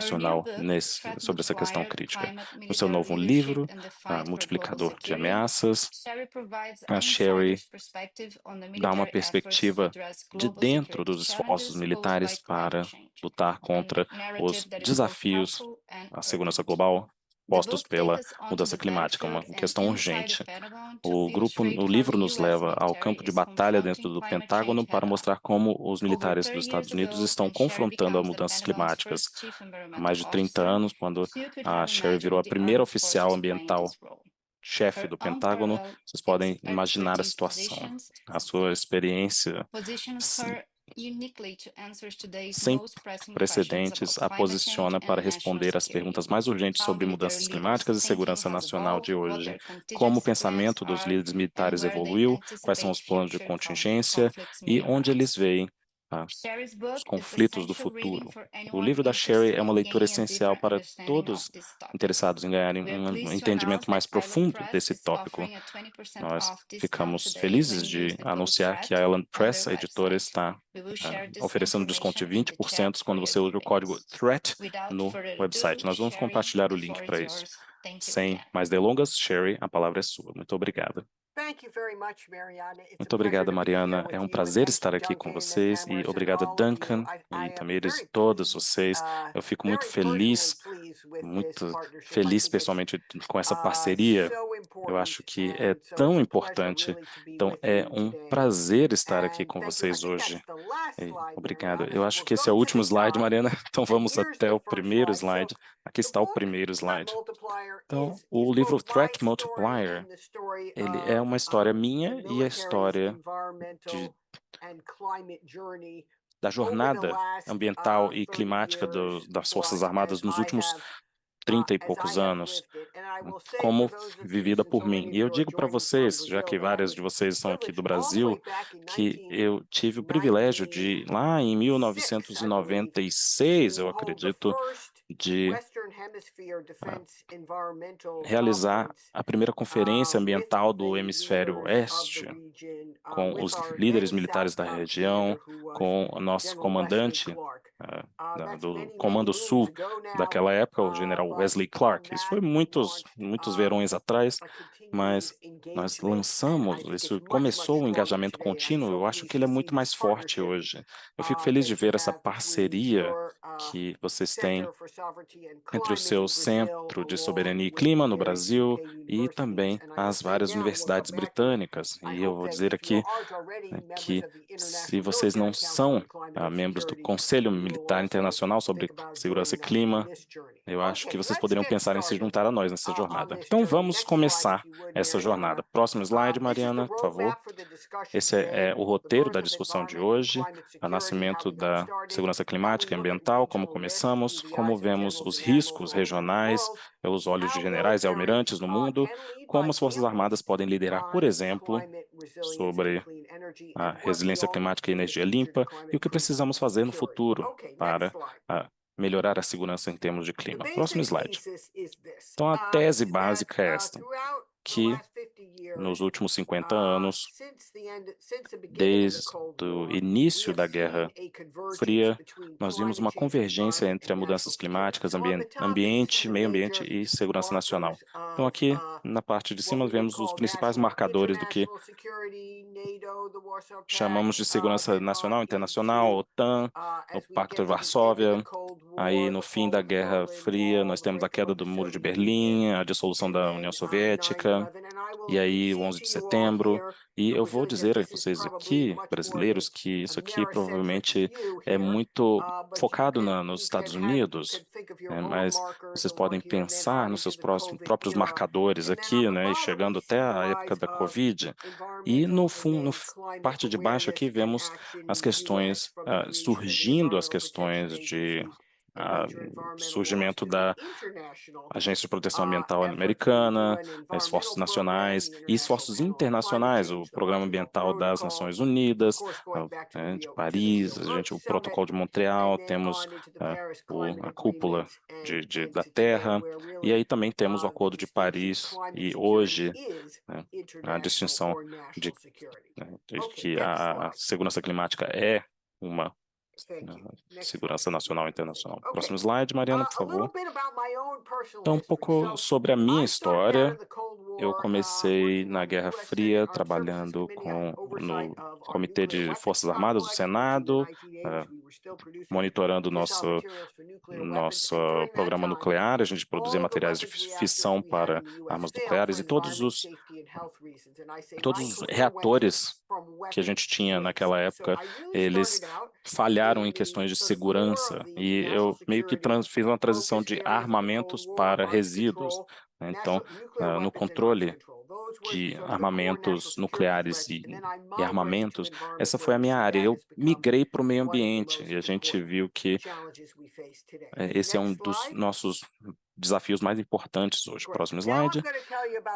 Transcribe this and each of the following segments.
internacional sobre essa questão crítica. No seu novo livro, Multiplicador de Ameaças, a Sherry dá uma perspectiva de dentro dos esforços militares para lutar contra os desafios à segurança global postos pela mudança climática, uma questão urgente. O livro nos leva ao campo de batalha dentro do Pentágono para mostrar como os militares dos Estados Unidos estão confrontando as mudanças climáticas. Há mais de 30 anos, quando a Sherry virou a primeira oficial ambiental chefe do Pentágono, vocês podem imaginar a situação. A sua experiência sem precedentes a posiciona para responder às perguntas mais urgentes sobre mudanças climáticas e segurança nacional de hoje. Como o pensamento dos líderes militares evoluiu, quais são os planos de contingência e onde eles veem os conflitos do futuro. O livro da Sherry é uma leitura essencial para todos interessados em ganharem um entendimento mais profundo desse tópico. Nós ficamos felizes de anunciar que a Ellen Press, a editora, está oferecendo desconto de 20% quando você usa o código THREAT no website. Nós vamos compartilhar o link para isso. Sem mais delongas, Sherry, a palavra é sua. Muito obrigada. Muito obrigada, Mariana. É um prazer estar aqui com vocês e obrigada, Duncan, e também todos vocês. Eu fico muito feliz pessoalmente com essa parceria. Eu acho que é tão importante. Então, é um prazer estar aqui com vocês hoje. Obrigado. Eu acho que esse é o último slide, Mariana. Então, vamos até o primeiro slide. Aqui está o primeiro slide. Então, o livro Threat Multiplier, ele é uma história minha e a história da jornada ambiental e climática das Forças Armadas nos últimos 30 e poucos anos, como vivida por mim. E eu digo para vocês, já que várias de vocês são aqui do Brasil, que eu tive o privilégio de, lá em 1996, eu acredito, de realizar a primeira conferência ambiental do Hemisfério Oeste, com os líderes militares da região, com o nosso comandante do Comando Sul daquela época, o general Wesley Clark. Isso foi muitos verões atrás, mas nós lançamos, isso começou o engajamento contínuo. Eu acho que ele é muito mais forte hoje. Eu fico feliz de ver essa parceria que vocês têm entre o seu Centro de Soberania e Clima no Brasil e também as várias universidades britânicas. E eu vou dizer aqui que se vocês não são membros do Conselho Militar Internacional sobre Segurança e Clima, eu acho que vocês poderiam pensar em se juntar a nós nessa jornada. Então vamos começar essa jornada. Próximo slide, Mariana, por favor. Esse é o roteiro da discussão de hoje, o nascimento da segurança climática e ambiental, como começamos, como vemos os riscos regionais pelos olhos de generais e almirantes no mundo, como as Forças Armadas podem liderar, por exemplo, sobre a resiliência climática e energia limpa e o que precisamos fazer no futuro para melhorar a segurança em termos de clima. Próximo slide. Então, a tese básica é esta, que nos últimos 50 anos, desde o início da Guerra Fria, nós vimos uma convergência entre as mudanças climáticas, ambiente, meio ambiente e segurança nacional. Então, aqui, na parte de cima, vemos os principais marcadores do que chamamos de segurança nacional, internacional, OTAN, o Pacto de Varsóvia. Aí, no fim da Guerra Fria, nós temos a queda do Muro de Berlim, a dissolução da União Soviética, e aí o 11 de setembro. E eu vou dizer a vocês aqui, brasileiros, que isso aqui provavelmente é muito focado nos Estados Unidos, né, mas vocês podem pensar nos seus próprios marcadores aqui, né, e chegando até a época da Covid. E no fundo, parte de baixo aqui, vemos as questões, surgindo as questões de surgimento da Agência de Proteção Ambiental Americana, esforços nacionais e esforços internacionais, o Programa Ambiental das Nações Unidas, de Paris, o Protocolo de Montreal, temos a Cúpula da Terra, e aí também temos o Acordo de Paris, e hoje a distinção de que a segurança climática é uma segurança nacional e internacional. Próximo slide, Mariana, por favor. Então, um pouco sobre a minha história. Eu comecei na Guerra Fria, trabalhando no Comitê de Forças Armadas do Senado, monitorando nosso programa nuclear. A gente produzia materiais de fissão para armas nucleares e todos os reatores que a gente tinha naquela época, eles falharam em questões de segurança, e eu meio que fiz uma transição de armamentos para resíduos, Então, no controle de armamentos nucleares e armamentos, essa foi a minha área. Eu migrei para o meio ambiente e a gente viu que esse é um dos nossos desafios mais importantes hoje. Próximo slide.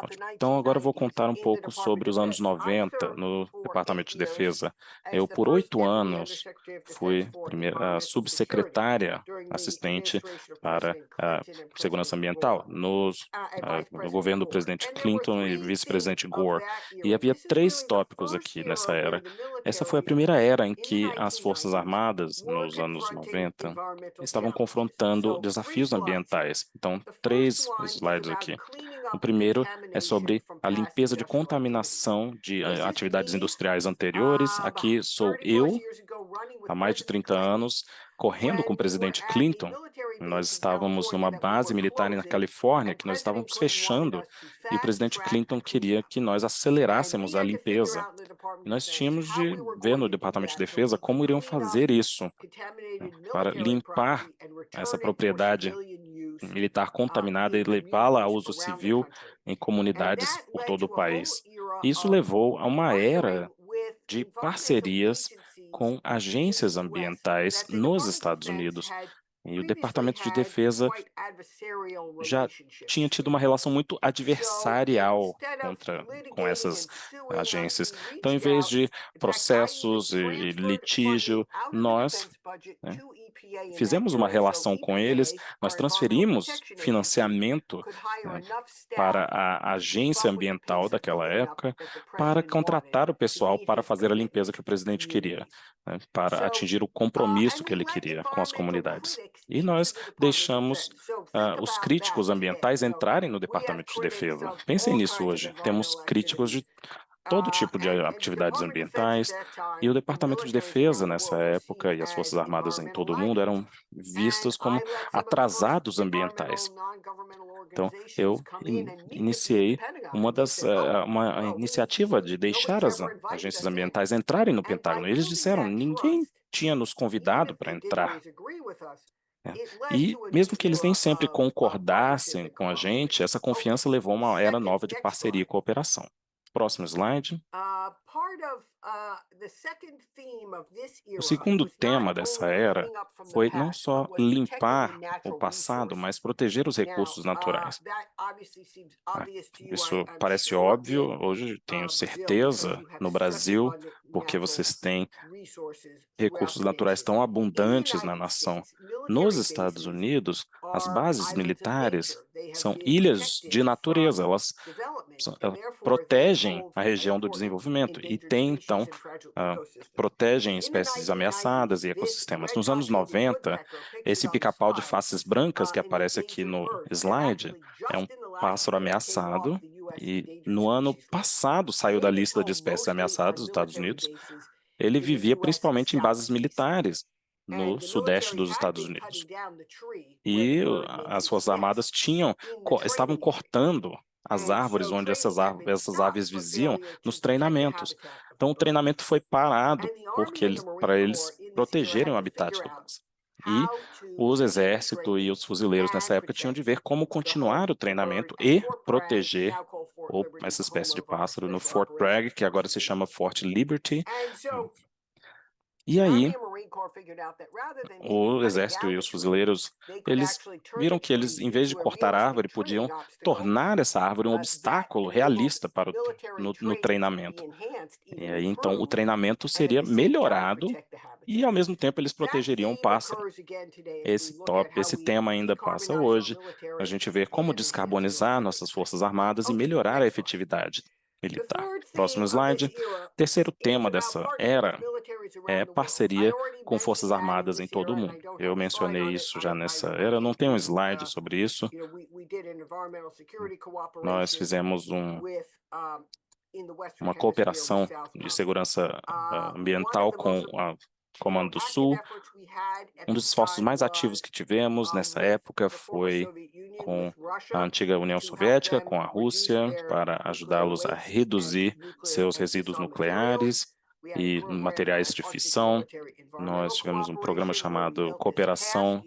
Ótimo. Então, agora eu vou contar um pouco sobre os anos 90 no Departamento de Defesa. Eu, por 8 anos, fui a subsecretária assistente para a segurança ambiental no governo do presidente Clinton e vice-presidente Gore. E havia 3 tópicos aqui nessa era. Essa foi a primeira era em que as Forças Armadas, nos anos 90, estavam confrontando desafios ambientais. Então, 3 slides aqui. O primeiro é sobre a limpeza de contaminação de atividades industriais anteriores. Aqui sou eu, há mais de 30 anos, correndo com o presidente Clinton. Nós estávamos numa base militar na Califórnia, que nós estávamos fechando, e o presidente Clinton queria que nós acelerássemos a limpeza. E nós tínhamos de ver no Departamento de Defesa como iriam fazer isso, para limpar essa propriedade militar contaminada e levá-la a uso civil em comunidades por todo o país. Isso levou a uma era de parcerias com agências ambientais nos Estados Unidos. E o Departamento de Defesa já tinha tido uma relação muito adversarial com essas agências. Então, em vez de processos e litígio, nós fizemos uma relação com eles, nós transferimos financiamento para a agência ambiental daquela época para contratar o pessoal para fazer a limpeza que o presidente queria, para atingir o compromisso que ele queria com as comunidades. E nós deixamos os críticos ambientais entrarem no Departamento de Defesa. Pensem nisso hoje. Temos críticos de todo tipo de atividades ambientais, e o Departamento de Defesa nessa época e as Forças Armadas em todo o mundo eram vistos como atrasados ambientais. Então, eu iniciei uma iniciativa de deixar as agências ambientais entrarem no Pentágono. Eles disseram, ninguém tinha nos convidado para entrar. E mesmo que eles nem sempre concordassem com a gente, essa confiança levou a uma era nova de parceria e cooperação. Próximo slide. O segundo tema dessa era foi não só limpar o passado, mas proteger os recursos naturais. Isso parece óbvio, hoje tenho certeza, no Brasil, porque vocês têm recursos naturais tão abundantes na nação. Nos Estados Unidos, as bases militares são ilhas de natureza, elas protegem a região do desenvolvimento e então protegem espécies ameaçadas e ecossistemas. Nos anos 90, esse pica-pau de faces brancas que aparece aqui no slide é um pássaro ameaçado e no ano passado saiu da lista de espécies ameaçadas dos Estados Unidos. Ele vivia principalmente em bases militares no sudeste dos Estados Unidos. E as Forças Armadas estavam cortando as árvores onde essas aves viviam nos treinamentos. Então, o treinamento foi parado para eles protegerem o habitat do pássaro. E os exércitos e os fuzileiros nessa época tinham de ver como continuar o treinamento e proteger essa espécie de pássaro no Fort Bragg, que agora se chama Fort Liberty. E aí, o exército e os fuzileiros, eles viram que eles, em vez de cortar a árvore, podiam tornar essa árvore um obstáculo realista para no treinamento. E aí, então, o treinamento seria melhorado e, ao mesmo tempo, eles protegeriam o pássaro. Esse tema ainda passa hoje. A gente vê como descarbonizar nossas forças armadas e melhorar a efetividade militar. Próximo slide. Terceiro tema dessa era é parceria com forças armadas em todo o mundo. Eu mencionei isso já nessa era, não tem um slide sobre isso. Nós fizemos uma cooperação de segurança ambiental com o Comando do Sul. Um dos esforços mais ativos que tivemos nessa época foi com a antiga União Soviética, com a Rússia, para ajudá-los a reduzir seus resíduos nucleares. e materiais de fissão. Nós tivemos um programa chamado Cooperação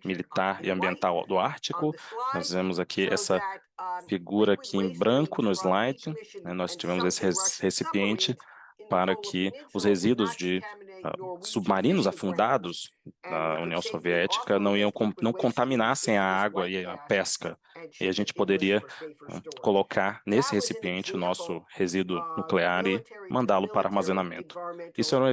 Militar e Ambiental do Ártico. Nós vemos aqui essa figura aqui em branco no slide, né? Nós tivemos esse recipiente para que os resíduos de submarinos afundados na União Soviética não contaminassem a água e a pesca. E a gente poderia colocar nesse recipiente o nosso resíduo nuclear e mandá-lo para armazenamento. Isso era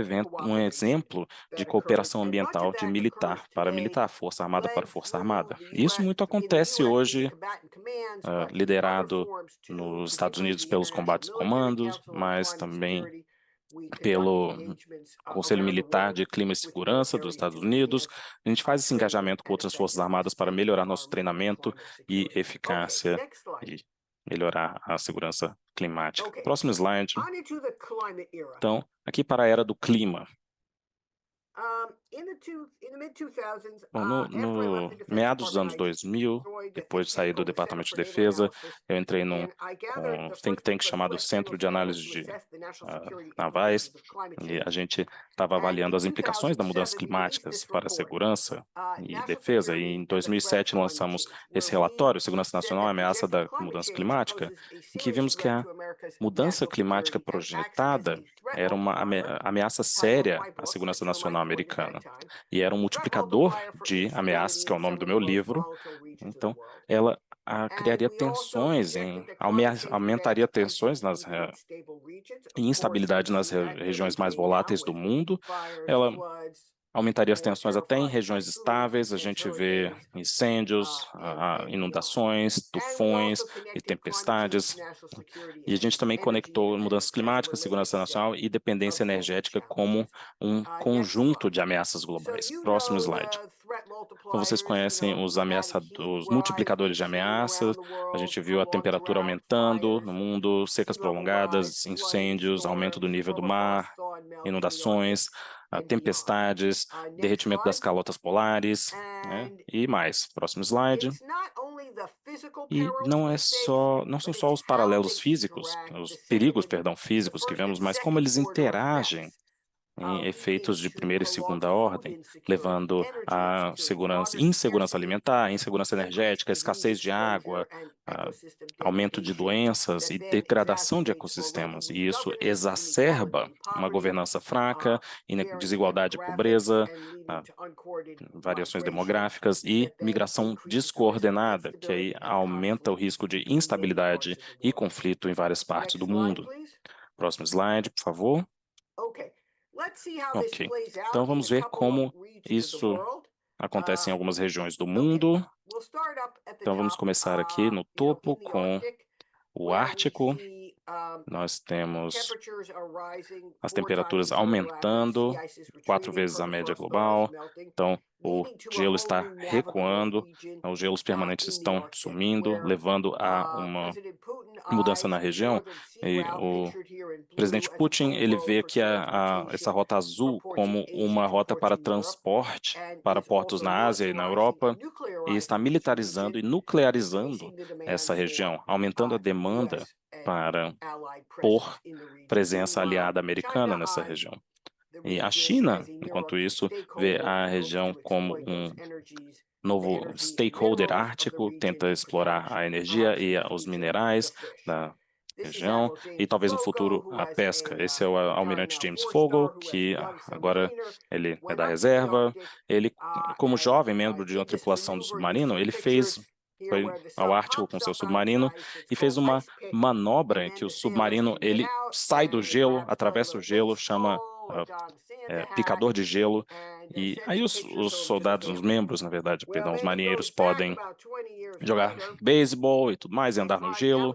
um exemplo de cooperação ambiental de militar para militar, Força Armada para Força Armada. Isso muito acontece hoje, liderado nos Estados Unidos pelos combates comandos, mas também pelo Conselho Militar de Clima e Segurança dos Estados Unidos. A gente faz esse engajamento com outras forças armadas para melhorar nosso treinamento e eficácia e melhorar a segurança climática. Próximo slide. Então, aqui para a era do clima. Bom, no meados dos anos 2000, depois de sair do Departamento de Defesa, eu entrei num think tank chamado Centro de Análise de Navais, e a gente estava avaliando as implicações das mudanças climáticas para a segurança e defesa, e em 2007 lançamos esse relatório, Segurança Nacional, Ameaça da Mudança Climática, em que vimos que a mudança climática projetada era uma ameaça séria à segurança nacional americana, e era um multiplicador de ameaças, que é o nome do meu livro. Então, ela criaria tensões, aumentaria tensões e instabilidade nas regiões mais voláteis do mundo. Ela aumentaria as tensões até em regiões estáveis. A gente vê incêndios, inundações, tufões e tempestades. E a gente também conectou mudanças climáticas, segurança nacional e dependência energética como um conjunto de ameaças globais. Próximo slide. Então, vocês conhecem os multiplicadores de ameaças. A gente viu a temperatura aumentando no mundo, secas prolongadas, incêndios, aumento do nível do mar, inundações, tempestades, derretimento das calotas polares, né? E mais. Próximo slide. E não são só os paralelos físicos, os perigos, perdão, físicos que vemos, mas como eles interagem em efeitos de primeira e segunda ordem, levando a insegurança alimentar, insegurança energética, escassez de água, aumento de doenças e degradação de ecossistemas. E isso exacerba uma governança fraca, desigualdade e pobreza, variações demográficas e migração descoordenada, que aí aumenta o risco de instabilidade e conflito em várias partes do mundo. Próximo slide, por favor. Ok, então vamos ver como isso acontece em algumas regiões do mundo. Então vamos começar aqui no topo com o Ártico. Nós temos as temperaturas aumentando, 4 vezes a média global. Então, o gelo está recuando, os gelos permanentes estão sumindo, levando a uma mudança na região. E o presidente Putin, ele vê aqui essa rota azul como uma rota para transporte para portos na Ásia e na Europa, e está militarizando e nuclearizando essa região, aumentando a demanda por presença aliada americana nessa região. E a China, enquanto isso, vê a região como um novo stakeholder ártico, tenta explorar a energia e os minerais da região, e talvez no futuro a pesca. Esse é o almirante James Fogle, que agora ele é da reserva. Ele, como jovem membro de uma tripulação do submarino, ele foi ao Ártico com seu submarino e fez uma manobra em que o submarino ele sai do gelo, atravessa o gelo, chama picador de gelo, e aí os soldados, os membros, na verdade, perdão, os marinheiros podem jogar beisebol e tudo mais, e andar no gelo.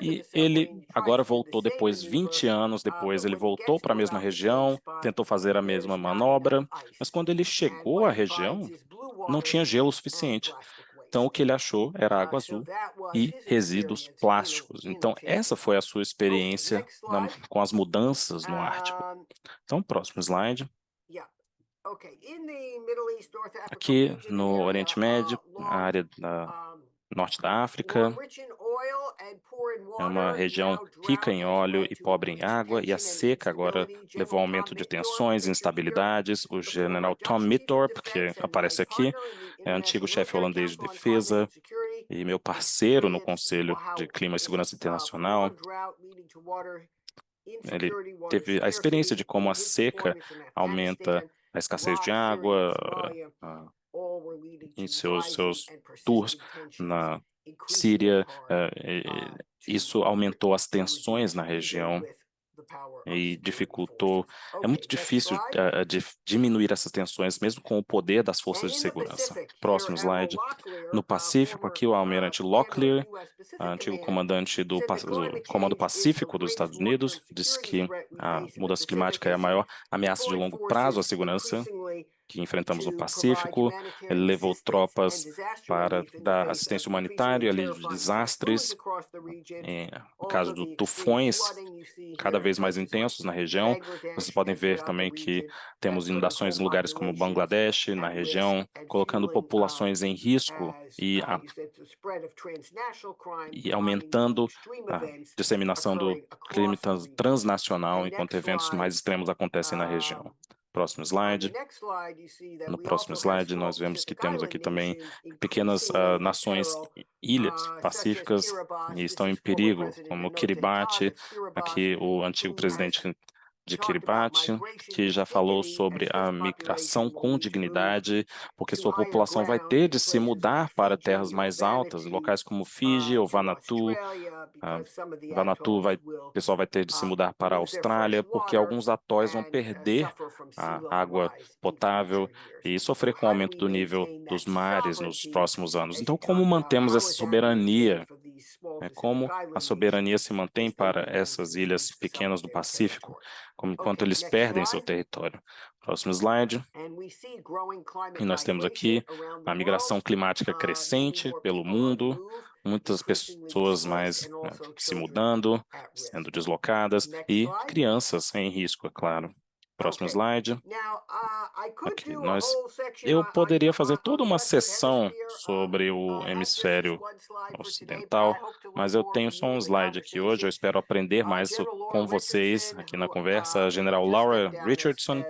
E ele agora voltou depois, 20 anos depois, ele voltou para a mesma região, tentou fazer a mesma manobra, mas quando ele chegou à região, não tinha gelo suficiente. Então, o que ele achou era água azul e resíduos plásticos. Então, essa foi a sua experiência com as mudanças no Ártico. Então, próximo slide. Aqui no Oriente Médio, a área norte da África, É uma região rica em óleo e pobre em água, e a seca agora levou ao aumento de tensões e instabilidades. O general Tom Mittorp, que aparece aqui, é antigo chefe holandês de defesa e meu parceiro no Conselho de Clima e Segurança Internacional. Ele teve a experiência de como a seca aumenta a escassez de água em seus tours na Síria. Isso aumentou as tensões na região e dificultou. É muito difícil diminuir essas tensões, mesmo com o poder das forças de segurança. Próximo slide. No Pacífico, aqui o almirante Locklear, antigo comandante do Comando Pacífico dos Estados Unidos, disse que a mudança climática é a maior ameaça de longo prazo à segurança que enfrentamos no Pacífico. Ele levou tropas para dar assistência humanitária e alívio de desastres, no caso de tufões cada vez mais intensos na região. Vocês podem ver também que temos inundações em lugares como Bangladesh, na região, colocando populações em risco e aumentando a disseminação do crime transnacional enquanto eventos mais extremos acontecem na região. Próximo slide. No próximo slide, nós vemos que temos aqui também pequenas nações, ilhas pacíficas, e estão em perigo, como Kiribati, aqui o antigo presidente de Kiribati, que já falou sobre a migração com dignidade, porque sua população vai ter de se mudar para terras mais altas, locais como Fiji ou Vanuatu. Vanuatu o pessoal vai ter de se mudar para a Austrália, porque alguns atóis vão perder a água potável e sofrer com o aumento do nível dos mares nos próximos anos. Então, como mantemos essa soberania? Como a soberania se mantém para essas ilhas pequenas do Pacífico, enquanto eles perdem seu território? Próximo slide. E nós temos aqui a migração climática crescente pelo mundo, muitas pessoas mais se mudando, sendo deslocadas, e crianças em risco, é claro. Próximo slide. Aqui, eu poderia fazer toda uma sessão sobre o hemisfério ocidental, mas eu tenho só um slide aqui hoje. Eu espero aprender mais com vocês aqui na conversa. A general Laura Richardson,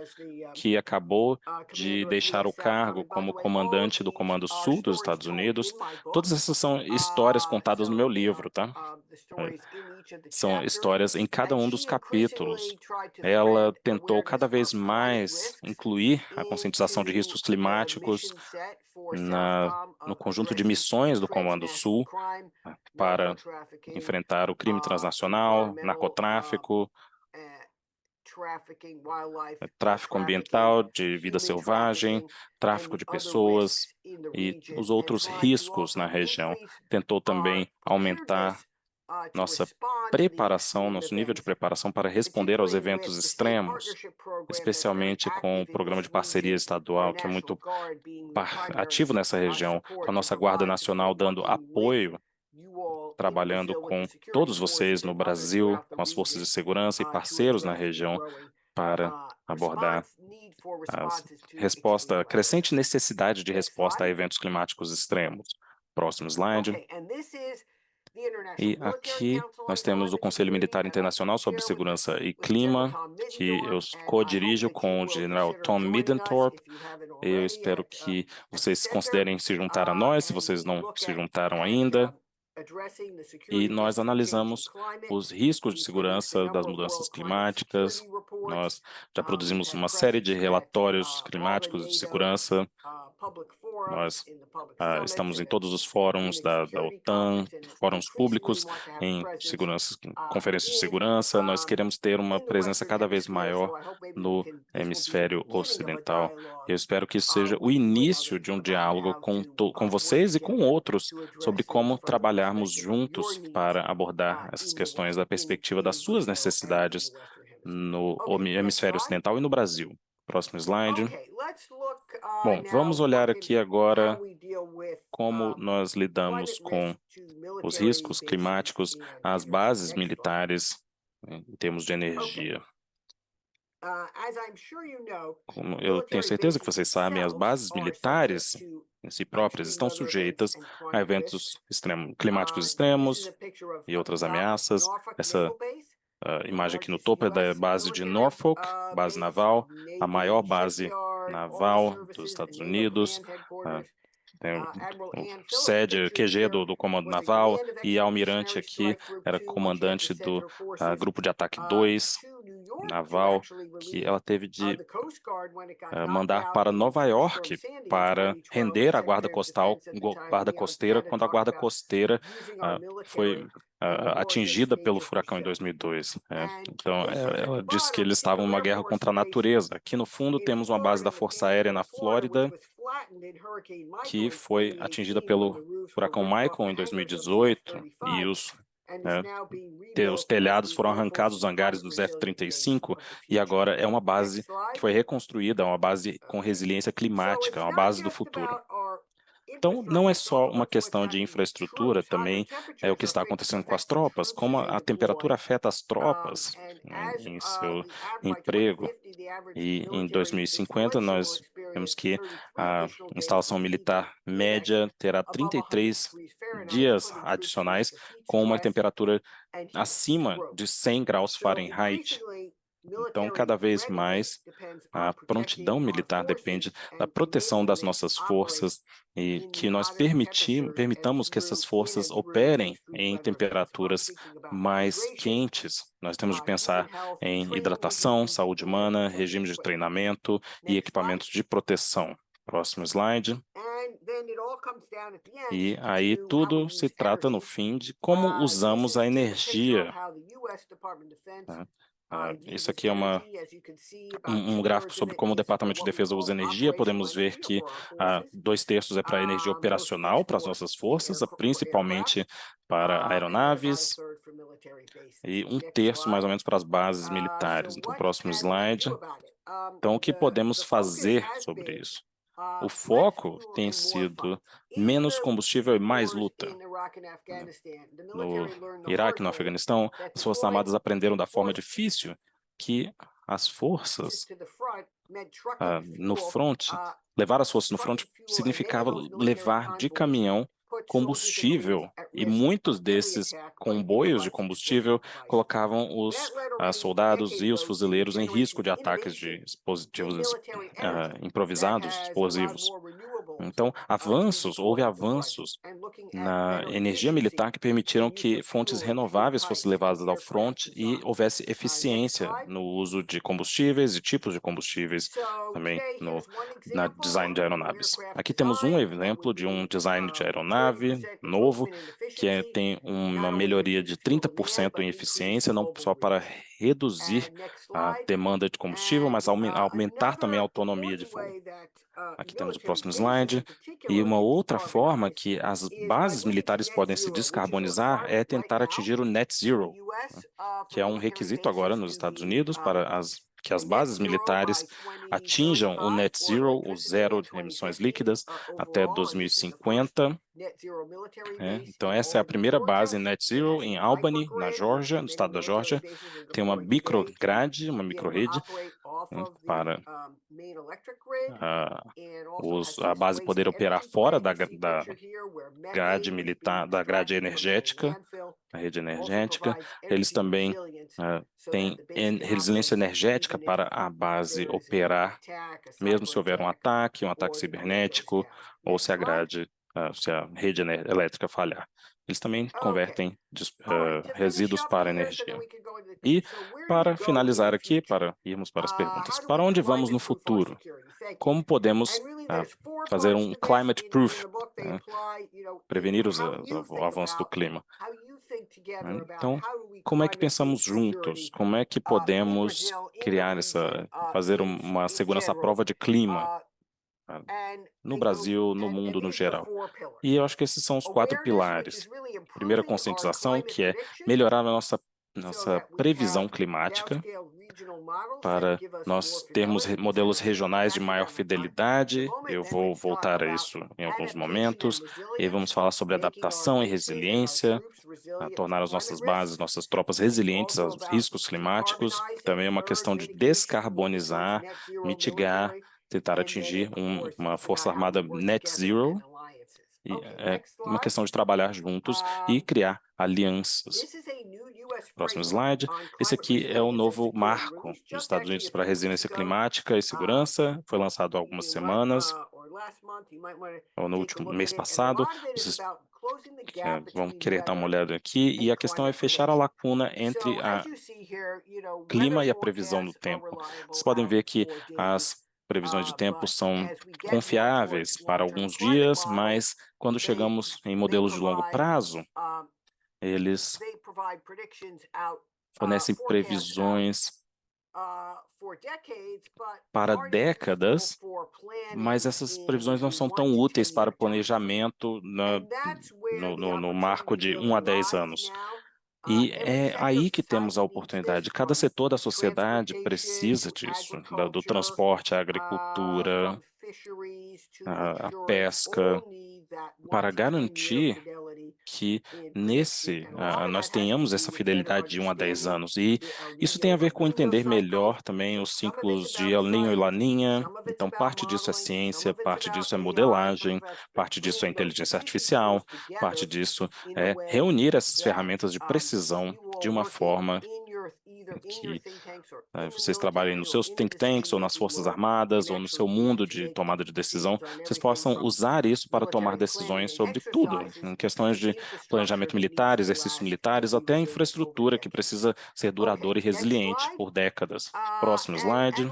que acabou de deixar o cargo como comandante do Comando Sul dos Estados Unidos. Todas essas são histórias contadas no meu livro, tá? São histórias em cada um dos capítulos. Ela tentou cada vez mais incluir a conscientização de riscos climáticos no conjunto de missões do Comando Sul para enfrentar o crime transnacional, narcotráfico, tráfico ambiental de vida selvagem, tráfico de pessoas e os outros riscos na região. Tentou também aumentar nossa preparação, nosso nível de preparação para responder aos eventos extremos, especialmente com o programa de parceria estadual, que é muito ativo nessa região, com a nossa Guarda Nacional dando apoio, trabalhando com todos vocês no Brasil, com as forças de segurança e parceiros na região, para abordar a crescente necessidade de resposta a eventos climáticos extremos. Próximo slide. E aqui nós temos o Conselho Militar Internacional sobre Segurança e Clima, que eu co-dirijo com o general Tom Middendorp. Eu espero que vocês considerem se juntar a nós, se vocês não se juntaram ainda. E nós analisamos os riscos de segurança das mudanças climáticas. Nós já produzimos uma série de relatórios climáticos de segurança. Nós estamos em todos os fóruns da OTAN, fóruns públicos, em conferências de segurança. Nós queremos ter uma presença cada vez maior no hemisfério ocidental. Eu espero que isso seja o início de um diálogo com vocês e com outros sobre como trabalharmos juntos para abordar essas questões da perspectiva das suas necessidades no hemisfério ocidental e no Brasil. Próximo slide. Bom, vamos olhar aqui agora como nós lidamos com os riscos climáticos às bases militares em termos de energia. Como eu tenho certeza que vocês sabem, as bases militares em si próprias estão sujeitas a eventos climáticos extremos e outras ameaças. Essa imagem aqui no topo é da base de Norfolk, base naval, a maior base naval dos Estados Unidos. Tem o sede, QG do Comando Naval, e a almirante aqui era comandante do Grupo de Ataque 2 naval, que ela teve de mandar para Nova York para render a guarda costeira quando a guarda costeira foi atingida pelo furacão em 2002. Então, ela disse que eles estavam numa guerra contra a natureza. Aqui no fundo temos uma base da Força Aérea na Flórida, que foi atingida pelo furacão Michael em 2018, e os telhados foram arrancados dos hangares dos F-35, e agora é uma base que foi reconstruída, uma base com resiliência climática, uma base do futuro. Então, não é só uma questão de infraestrutura, também é o que está acontecendo com as tropas, como a temperatura afeta as tropas em seu emprego. E em 2050, nós temos que a instalação militar média terá 33 dias adicionais com uma temperatura acima de 100 graus Fahrenheit. Então, cada vez mais, a prontidão militar depende da proteção das nossas forças e que nós permitamos que essas forças operem em temperaturas mais quentes. Nós temos de pensar em hidratação, saúde humana, regimes de treinamento e equipamentos de proteção. Próximo slide. E aí tudo se trata, no fim, de como usamos a energia. Isso aqui é um gráfico sobre como o Departamento de Defesa usa energia. Podemos ver que 2/3 é para energia operacional, para as nossas forças, principalmente para aeronaves, e 1/3 mais ou menos para as bases militares. Então, próximo slide. Então, o que podemos fazer sobre isso? O foco tem sido menos combustível e mais luta. No Iraque, no Afeganistão, as Forças Armadas aprenderam da forma difícil que as forças no front, levar as forças no front significava levar de caminhão combustível, e muitos desses comboios de combustível colocavam os soldados e os fuzileiros em risco de ataques de dispositivos improvisados, explosivos. Então, houve avanços na energia militar que permitiram que fontes renováveis fossem levadas ao front e houvesse eficiência no uso de combustíveis e tipos de combustíveis também no design de aeronaves. Aqui temos um exemplo de um design de aeronave novo, que tem uma melhoria de 30% em eficiência, não só para reduzir a demanda de combustível, mas aumentar também a autonomia de voo. Aqui temos o próximo slide. E uma outra forma que as bases militares podem se descarbonizar é tentar atingir o net zero, que é um requisito agora nos Estados Unidos para que as bases militares atinjam o net zero, o zero de emissões líquidas, até 2050. Então, essa é a primeira base em net zero em Albany, na Geórgia, no estado da Geórgia. Tem uma micrograde, uma microrede, para a base poder operar fora da grade militar, da grade energética, a rede energética. Eles também têm resiliência energética para a base operar, mesmo se houver um ataque cibernético, ou se a rede elétrica falhar. Eles também convertem resíduos para energia. E, para finalizar aqui, para irmos para as perguntas, para onde vamos no futuro? Como podemos fazer um climate proof, prevenir o avanço do clima? Então, como é que pensamos juntos? Como é que podemos fazer uma segurança à prova de clima no Brasil, no mundo no geral? E eu acho que esses são os 4 pilares. Primeiro, a conscientização, que é melhorar a nossa previsão climática. para nós termos modelos regionais de maior fidelidade. Eu vou voltar a isso em alguns momentos. E aí vamos falar sobre adaptação e resiliência, tornar as nossas bases, nossas tropas resilientes aos riscos climáticos. Também é uma questão de descarbonizar, mitigar, tentar atingir uma força armada net zero. E é uma questão de trabalhar juntos e criar alianças. Próximo slide. Esse aqui é o novo marco dos Estados Unidos para resiliência climática e segurança. Foi lançado há algumas semanas, ou no último mês passado. Vocês vão querer dar uma olhada aqui. E a questão é fechar a lacuna entre a clima e a previsão do tempo. Vocês podem ver que as previsões de tempo são confiáveis para alguns dias, mas quando chegamos em modelos de longo prazo, eles fornecem previsões para décadas, mas essas previsões não são tão úteis para o planejamento no marco de 1 a 10 anos. E é aí que temos a oportunidade. Cada setor da sociedade precisa disso, do transporte, a agricultura, a pesca, para garantir que nós tenhamos essa fidelidade de 1 a 10 anos. E isso tem a ver com entender melhor também os ciclos de El Niño e Laninha. Então, parte disso é ciência, parte disso é modelagem, parte disso é inteligência artificial, parte disso é reunir essas ferramentas de precisão de uma forma que vocês trabalhem nos seus think tanks, ou nas Forças Armadas, ou no seu mundo de tomada de decisão, vocês possam usar isso para tomar decisões sobre tudo, em questões de planejamento militar, exercícios militares, até a infraestrutura que precisa ser duradoura e resiliente por décadas. Próximo slide.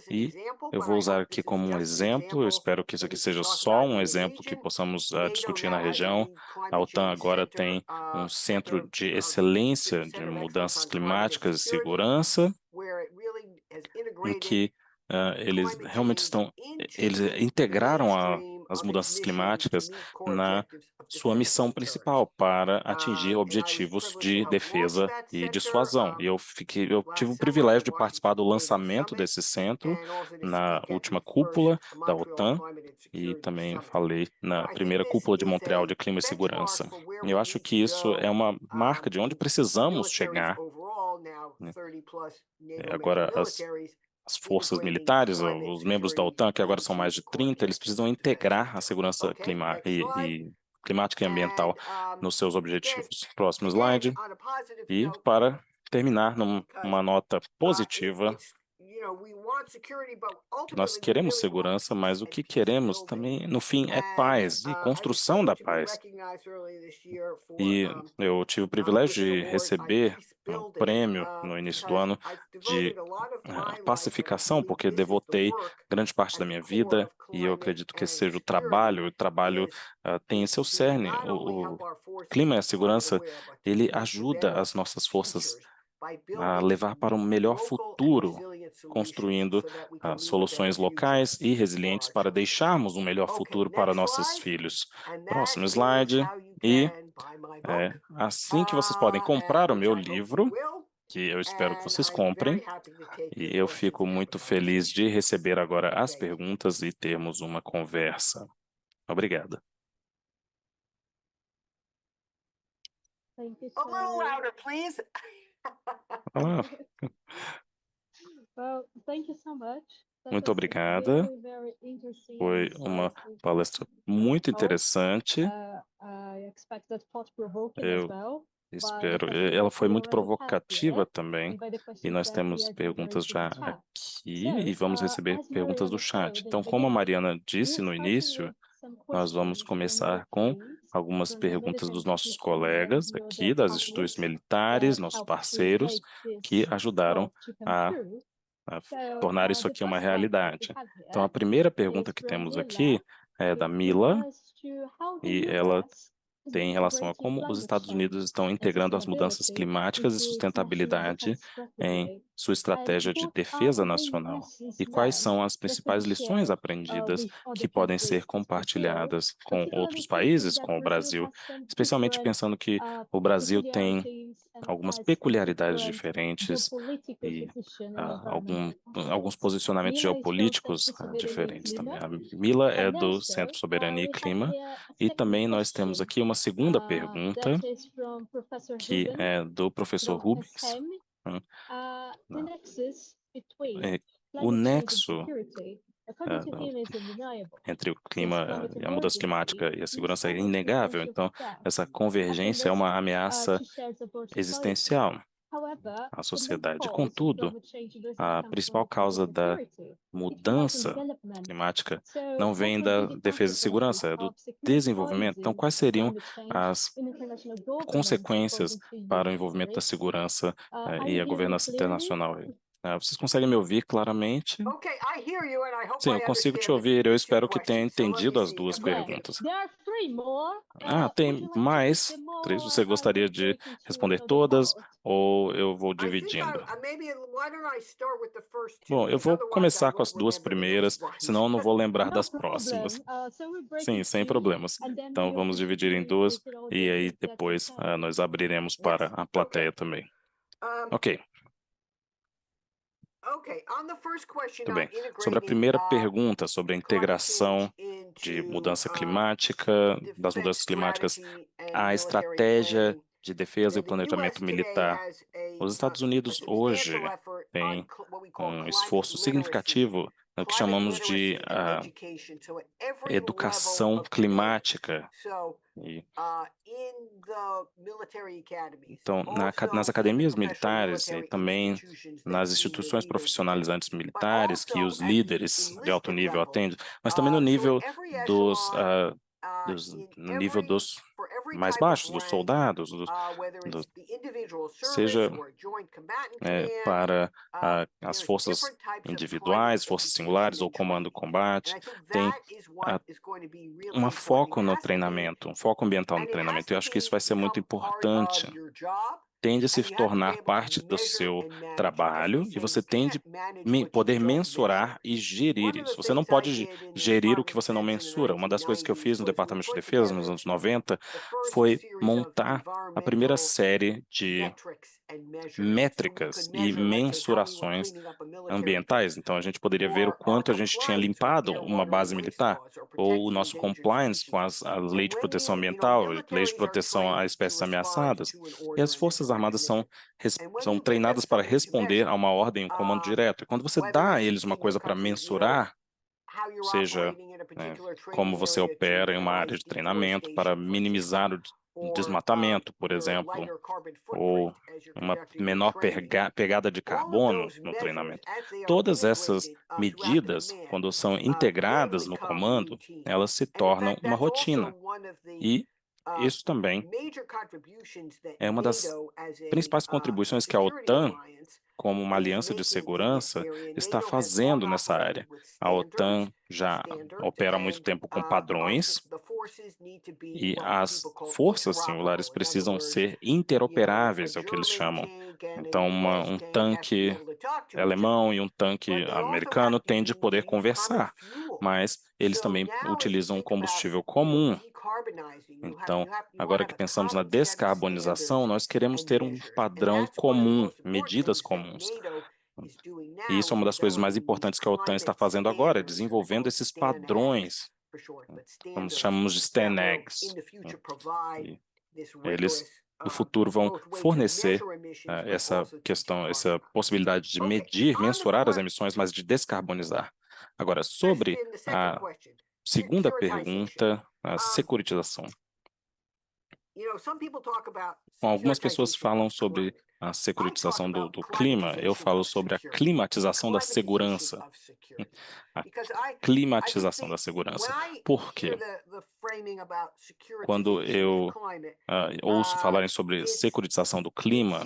E eu vou usar aqui como um exemplo, eu espero que isso aqui seja só um exemplo que possamos discutir na região. A OTAN agora tem um centro de excelência de mudanças climáticas e segurança, em que eles realmente eles integraram as mudanças climáticas na sua missão principal para atingir objetivos de defesa e dissuasão. E eu tive o privilégio de participar do lançamento desse centro na última cúpula da OTAN e também falei na primeira cúpula de Montreal de Clima e Segurança. E eu acho que isso é uma marca de onde precisamos chegar, né? Agora, as forças militares, os membros da OTAN, que agora são mais de 30, eles precisam integrar a segurança climática e ambiental nos seus objetivos. Próximo slide. E para terminar numa nota positiva, nós queremos segurança, mas o que queremos também, no fim, é paz e construção da paz. E eu tive o privilégio de receber um prêmio no início do ano de pacificação, porque devotei grande parte da minha vida, e eu acredito que esse seja o trabalho tem em seu cerne. O clima e a segurança, ele ajuda as nossas forças a levar para um melhor futuro, construindo soluções locais e resilientes para deixarmos um melhor futuro para nossos filhos. Próximo slide. E é assim que vocês podem comprar o meu livro, que eu espero que vocês comprem, e eu fico muito feliz de receber agora as perguntas e termos uma conversa. Obrigada. Thank you, A little sir. louder, please. Ah, Well, thank you so much. That muito was obrigada. very, very interesting Foi and uma insightful. palestra muito interessante. I expect that thought-provoking as Eu well. espero. By the questions Ela that foi we muito already have provocativa here, também. and by the E questions nós that we temos are perguntas generating já in the chat. aqui So, e vamos receber as you perguntas already do chat. showed in Então, the como a beginning, Mariana we're disse no starting início, with some nós vamos questions from começar your com colleagues, algumas from the perguntas dos military nossos technicians and colegas your aqui das instituições partners militares, that nossos helped to parceiros, make que this ajudaram talk to come a true. So, tornar isso the aqui uma first one that we realidade. have Então, a here primeira is pergunta que from temos Mila. aqui é da It Mila, refers to how the e ela US has tem been em relação a integrating como os climate Estados change Unidos estão and integrando as mudanças sustainability climáticas e into its national sustentabilidade defense em strategy. sua And estratégia de what defesa are the main nacional. lessons E quais learned são as that we can principais lições share aprendidas with other que podem ser countries as well, compartilhadas com particularly outros thinking países, that com o Brazil Brasil, has some especialmente different pensando que o Brasil tem peculiarities algumas peculiaridades diferentes e alguns posicionamentos geopolíticos diferentes também. A Mila é do Centro Soberania e Clima, e também nós temos aqui uma segunda pergunta, que é do professor Rubens. O nexo entre o clima, a mudança climática e a segurança é inegável, então essa convergência é uma ameaça existencial à sociedade. Contudo, a principal causa da mudança climática não vem da defesa e segurança, é do desenvolvimento. Então, quais seriam as consequências para o envolvimento da segurança e a governança internacional? Vocês conseguem me ouvir claramente? Sim, eu consigo te ouvir. Eu espero que tenha entendido as duas perguntas. Tem mais 3. Você gostaria de responder todas ou eu vou dividindo? Bom, eu vou começar com as 2 primeiras, senão eu não vou lembrar das próximas. Sim, sem problemas. Então, vamos dividir em 2 e aí depois nós abriremos para a plateia também. Ok. Muito bem. Sobre a primeira pergunta, sobre a integração de mudança climática, das mudanças climáticas, a estratégia de defesa e planejamento militar. Os Estados Unidos hoje têm um esforço significativo no que chamamos de educação climática. Então, nas academias militares e também nas instituições profissionalizantes militares que os líderes de alto nível atendem, mas também no nível dos mais baixos, dos soldados, seja para as forças individuais, forças singulares ou comando de combate, tem um foco no treinamento, um foco ambiental no treinamento. Eu acho que isso vai ser muito importante. Tende a se tornar parte do seu trabalho e você tende a poder mensurar e gerir isso. Você não pode gerir o que você não mensura. Uma das coisas que eu fiz no Departamento de Defesa nos anos 90 foi montar a primeira série de métricas e mensurações ambientais. Então, a gente poderia ver o quanto a gente tinha limpado uma base militar, ou o nosso compliance com a lei de proteção ambiental, lei de proteção a espécies ameaçadas. E as Forças Armadas são treinadas para responder a uma ordem, um comando direto. E quando você dá a eles uma coisa para mensurar, seja como você opera em uma área de treinamento para minimizar o desmatamento, por exemplo, ou uma menor pegada de carbono no treinamento. Todas essas medidas, quando são integradas no comando, elas se tornam uma rotina. E isso também é uma das principais contribuições que a OTAN, como uma aliança de segurança, está fazendo nessa área. A OTAN já opera há muito tempo com padrões e as forças singulares precisam ser interoperáveis, é o que eles chamam. Então, um tanque alemão e um tanque americano têm de poder conversar, mas eles também utilizam um combustível comum. Então, agora que pensamos na descarbonização, nós queremos ter um padrão comum, medidas comuns. E isso é uma das coisas mais importantes que a OTAN está fazendo agora, desenvolvendo esses padrões, como chamamos de STANAGs. Eles, no futuro, vão fornecer essa possibilidade de medir, mensurar as emissões, mas de descarbonizar. Agora, sobre a segunda pergunta, a securitização. Bom, algumas pessoas falam sobre a securitização do clima, eu falo sobre a climatização da segurança. A climatização da segurança. Por quê? Quando eu ouço falarem sobre securitização do clima,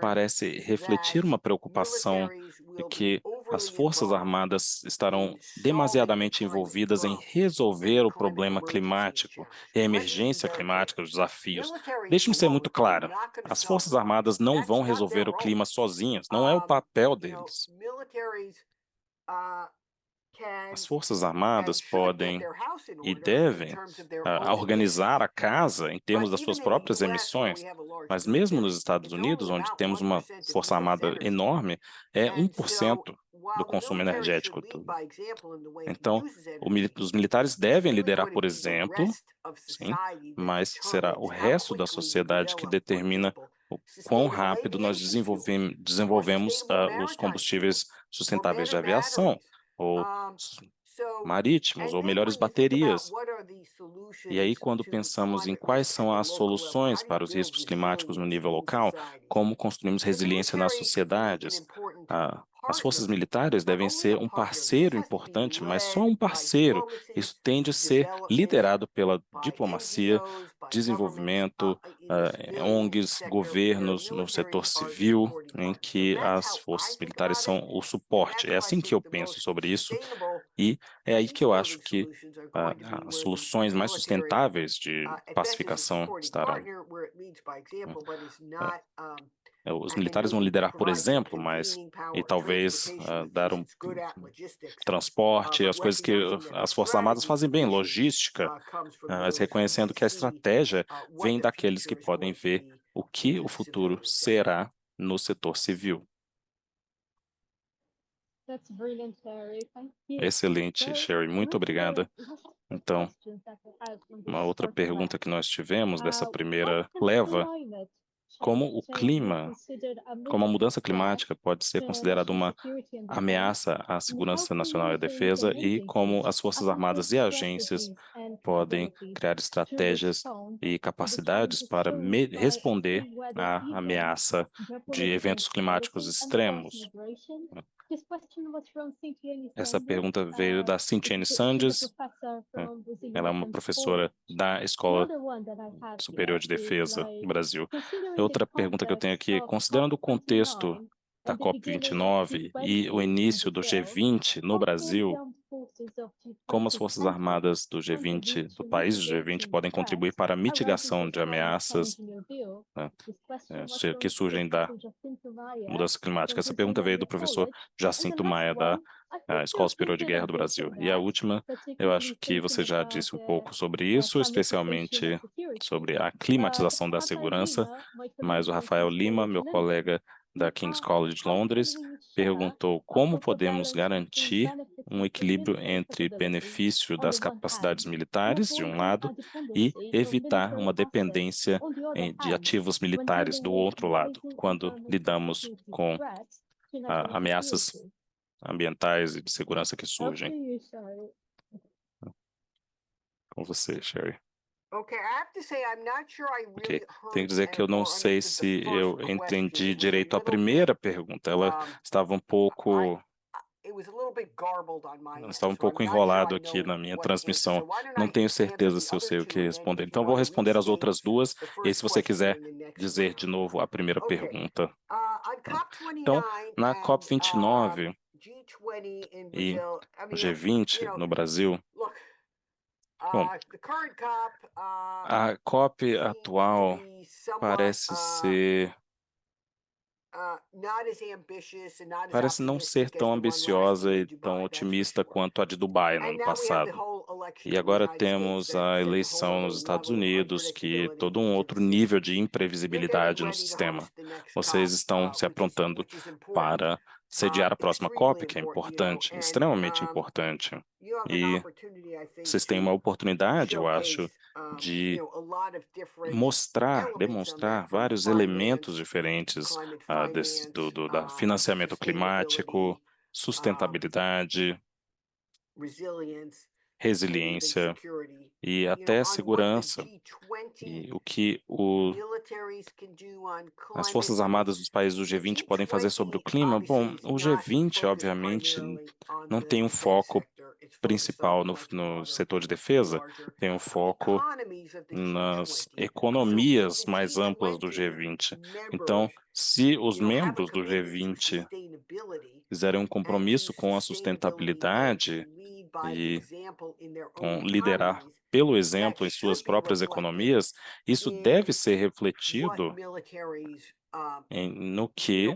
parece refletir uma preocupação de que as Forças Armadas estarão demasiadamente envolvidas em resolver o problema climático e a emergência climática, os desafios. Deixe-me ser muito claro, as Forças Armadas não vão resolver o clima sozinhas, não é o papel deles. As Forças Armadas podem e devem organizar a casa em termos das suas próprias emissões, mas mesmo nos Estados Unidos, onde temos uma força armada enorme, é 1% do consumo energético. Então, os militares devem liderar, por exemplo, sim, mas será o resto da sociedade que determina o quão rápido nós desenvolvemos os combustíveis sustentáveis de aviação, ou marítimos, ou melhores baterias. E aí, quando pensamos em quais são as soluções para os riscos climáticos no nível local, como construímos resiliência nas sociedades, as forças militares devem ser um parceiro importante, mas só um parceiro. Isso tende a ser liderado pela diplomacia, desenvolvimento, ONGs, governos no setor civil, em que as forças militares são o suporte. É assim que eu penso sobre isso, e é aí que eu acho que as soluções mais sustentáveis de pacificação estarão. Os militares vão liderar, por exemplo, mas e talvez dar transporte, as coisas que as Forças Armadas fazem bem, logística, mas reconhecendo que a estratégia vem daqueles que podem ver o que o futuro será no setor civil. Excelente, Sherry, muito obrigada. Então, uma outra pergunta que nós tivemos dessa primeira leva: como a mudança climática pode ser considerada uma ameaça à segurança nacional e à defesa, e como as Forças Armadas e agências podem criar estratégias e capacidades para responder à ameaça de eventos climáticos extremos. Essa pergunta veio da Cynthiane Sanders. Ela é uma professora da Escola Superior de Defesa do Brasil. Outra pergunta que eu tenho aqui: considerando o contexto da COP29 e o início do G20 no Brasil, como as Forças Armadas do G20, do país do G20, podem contribuir para a mitigação de ameaças, né, que surgem da mudança climática? Essa pergunta veio do professor Jacinto Maia, da Escola Superior de Guerra do Brasil. E a última, eu acho que você já disse um pouco sobre isso, especialmente sobre a climatização da segurança, mas o Rafael Lima, meu colega da King's College Londres, perguntou como podemos garantir um equilíbrio entre benefício das capacidades militares, de um lado, e evitar uma dependência de ativos militares, do outro lado, quando lidamos com ameaças ambientais e de segurança que surgem. Com você, Sherry. Ok, tenho que dizer que eu não sei se eu entendi direito a primeira pergunta. Ela estava um pouco enrolado aqui na minha transmissão. Não tenho certeza se eu sei o que responder. Então, vou responder as outras duas, e se você quiser dizer de novo a primeira pergunta. Então, na COP29 e G20 no Brasil, bom, a COP atual parece não ser tão ambiciosa e tão otimista quanto a de Dubai no ano passado. E agora temos a eleição nos Estados Unidos, que todo um outro nível de imprevisibilidade no sistema. Vocês estão se aprontando para sediar a próxima COP, que é importante, extremamente importante. E vocês têm uma oportunidade, eu acho, de demonstrar vários elementos diferentes da financiamento climático, sustentabilidade, resiliência e até segurança. E o que as Forças Armadas dos países do G20 podem fazer sobre o clima? Bom, o G20, obviamente, não tem um foco principal no setor de defesa, tem um foco nas economias mais amplas do G20. Então, se os membros do G20 fizerem um compromisso com a sustentabilidade e com liderar pelo exemplo em suas próprias economias, isso deve ser refletido no que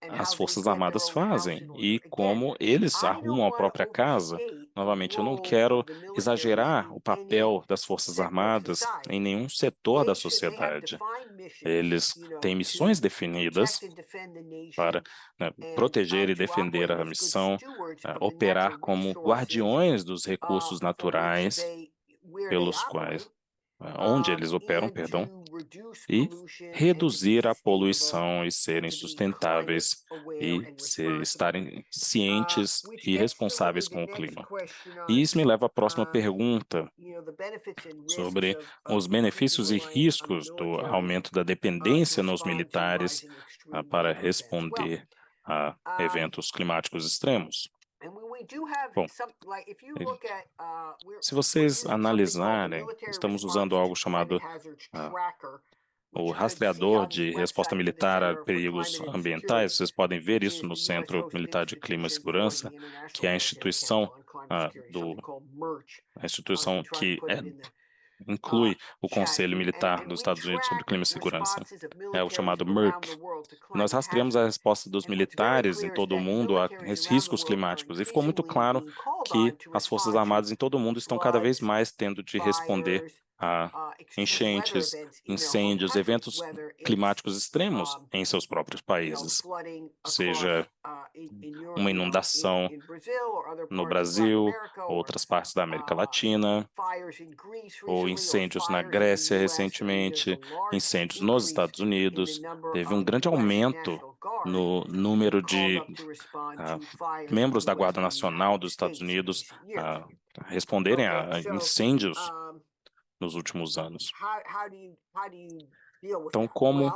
as Forças Armadas fazem e como eles arrumam a própria casa. Novamente, eu não quero exagerar o papel das Forças Armadas em nenhum setor da sociedade. Eles têm missões definidas para, né, proteger e defender a missão, operar como guardiões dos recursos naturais pelos quais, onde eles operam, perdão, e reduzir a poluição e serem sustentáveis e estarem cientes e responsáveis com o clima. E isso me leva à próxima pergunta sobre os benefícios e riscos do aumento da dependência nos militares para responder a eventos climáticos extremos. Bom, se vocês analisarem, estamos usando algo chamado o rastreador de resposta militar a perigos ambientais. Vocês podem ver isso no Centro Militar de Clima e Segurança, que é a instituição que inclui o Conselho Militar dos Estados Unidos sobre Clima e Segurança, é o chamado MERC. Nós rastreamos a resposta dos militares em todo o mundo a riscos climáticos e ficou muito claro que as Forças Armadas em todo o mundo estão cada vez mais tendo de responder a enchentes, incêndios, eventos climáticos extremos em seus próprios países, seja uma inundação no Brasil, outras partes da América Latina, ou incêndios na Grécia recentemente, incêndios nos Estados Unidos. Teve um grande aumento no número de membros da Guarda Nacional dos Estados Unidos responderem a incêndios nos últimos anos. Então, como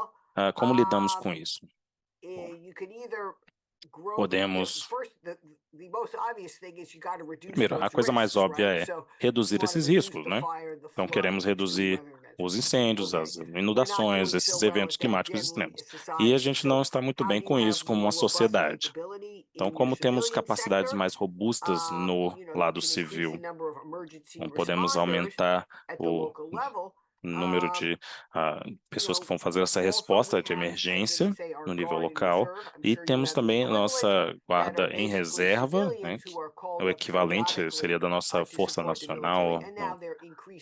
lidamos com isso? Podemos... Primeiro, a coisa mais óbvia é reduzir esses riscos, né? Então, queremos reduzir os incêndios, as inundações, esses eventos climáticos extremos. E a gente não está muito bem com isso como uma sociedade. Então, como temos capacidades mais robustas no lado civil, não podemos aumentar o número de pessoas que vão fazer essa resposta de emergência no nível local, e temos também a nossa guarda em reserva, né, que o equivalente seria da nossa Força Nacional,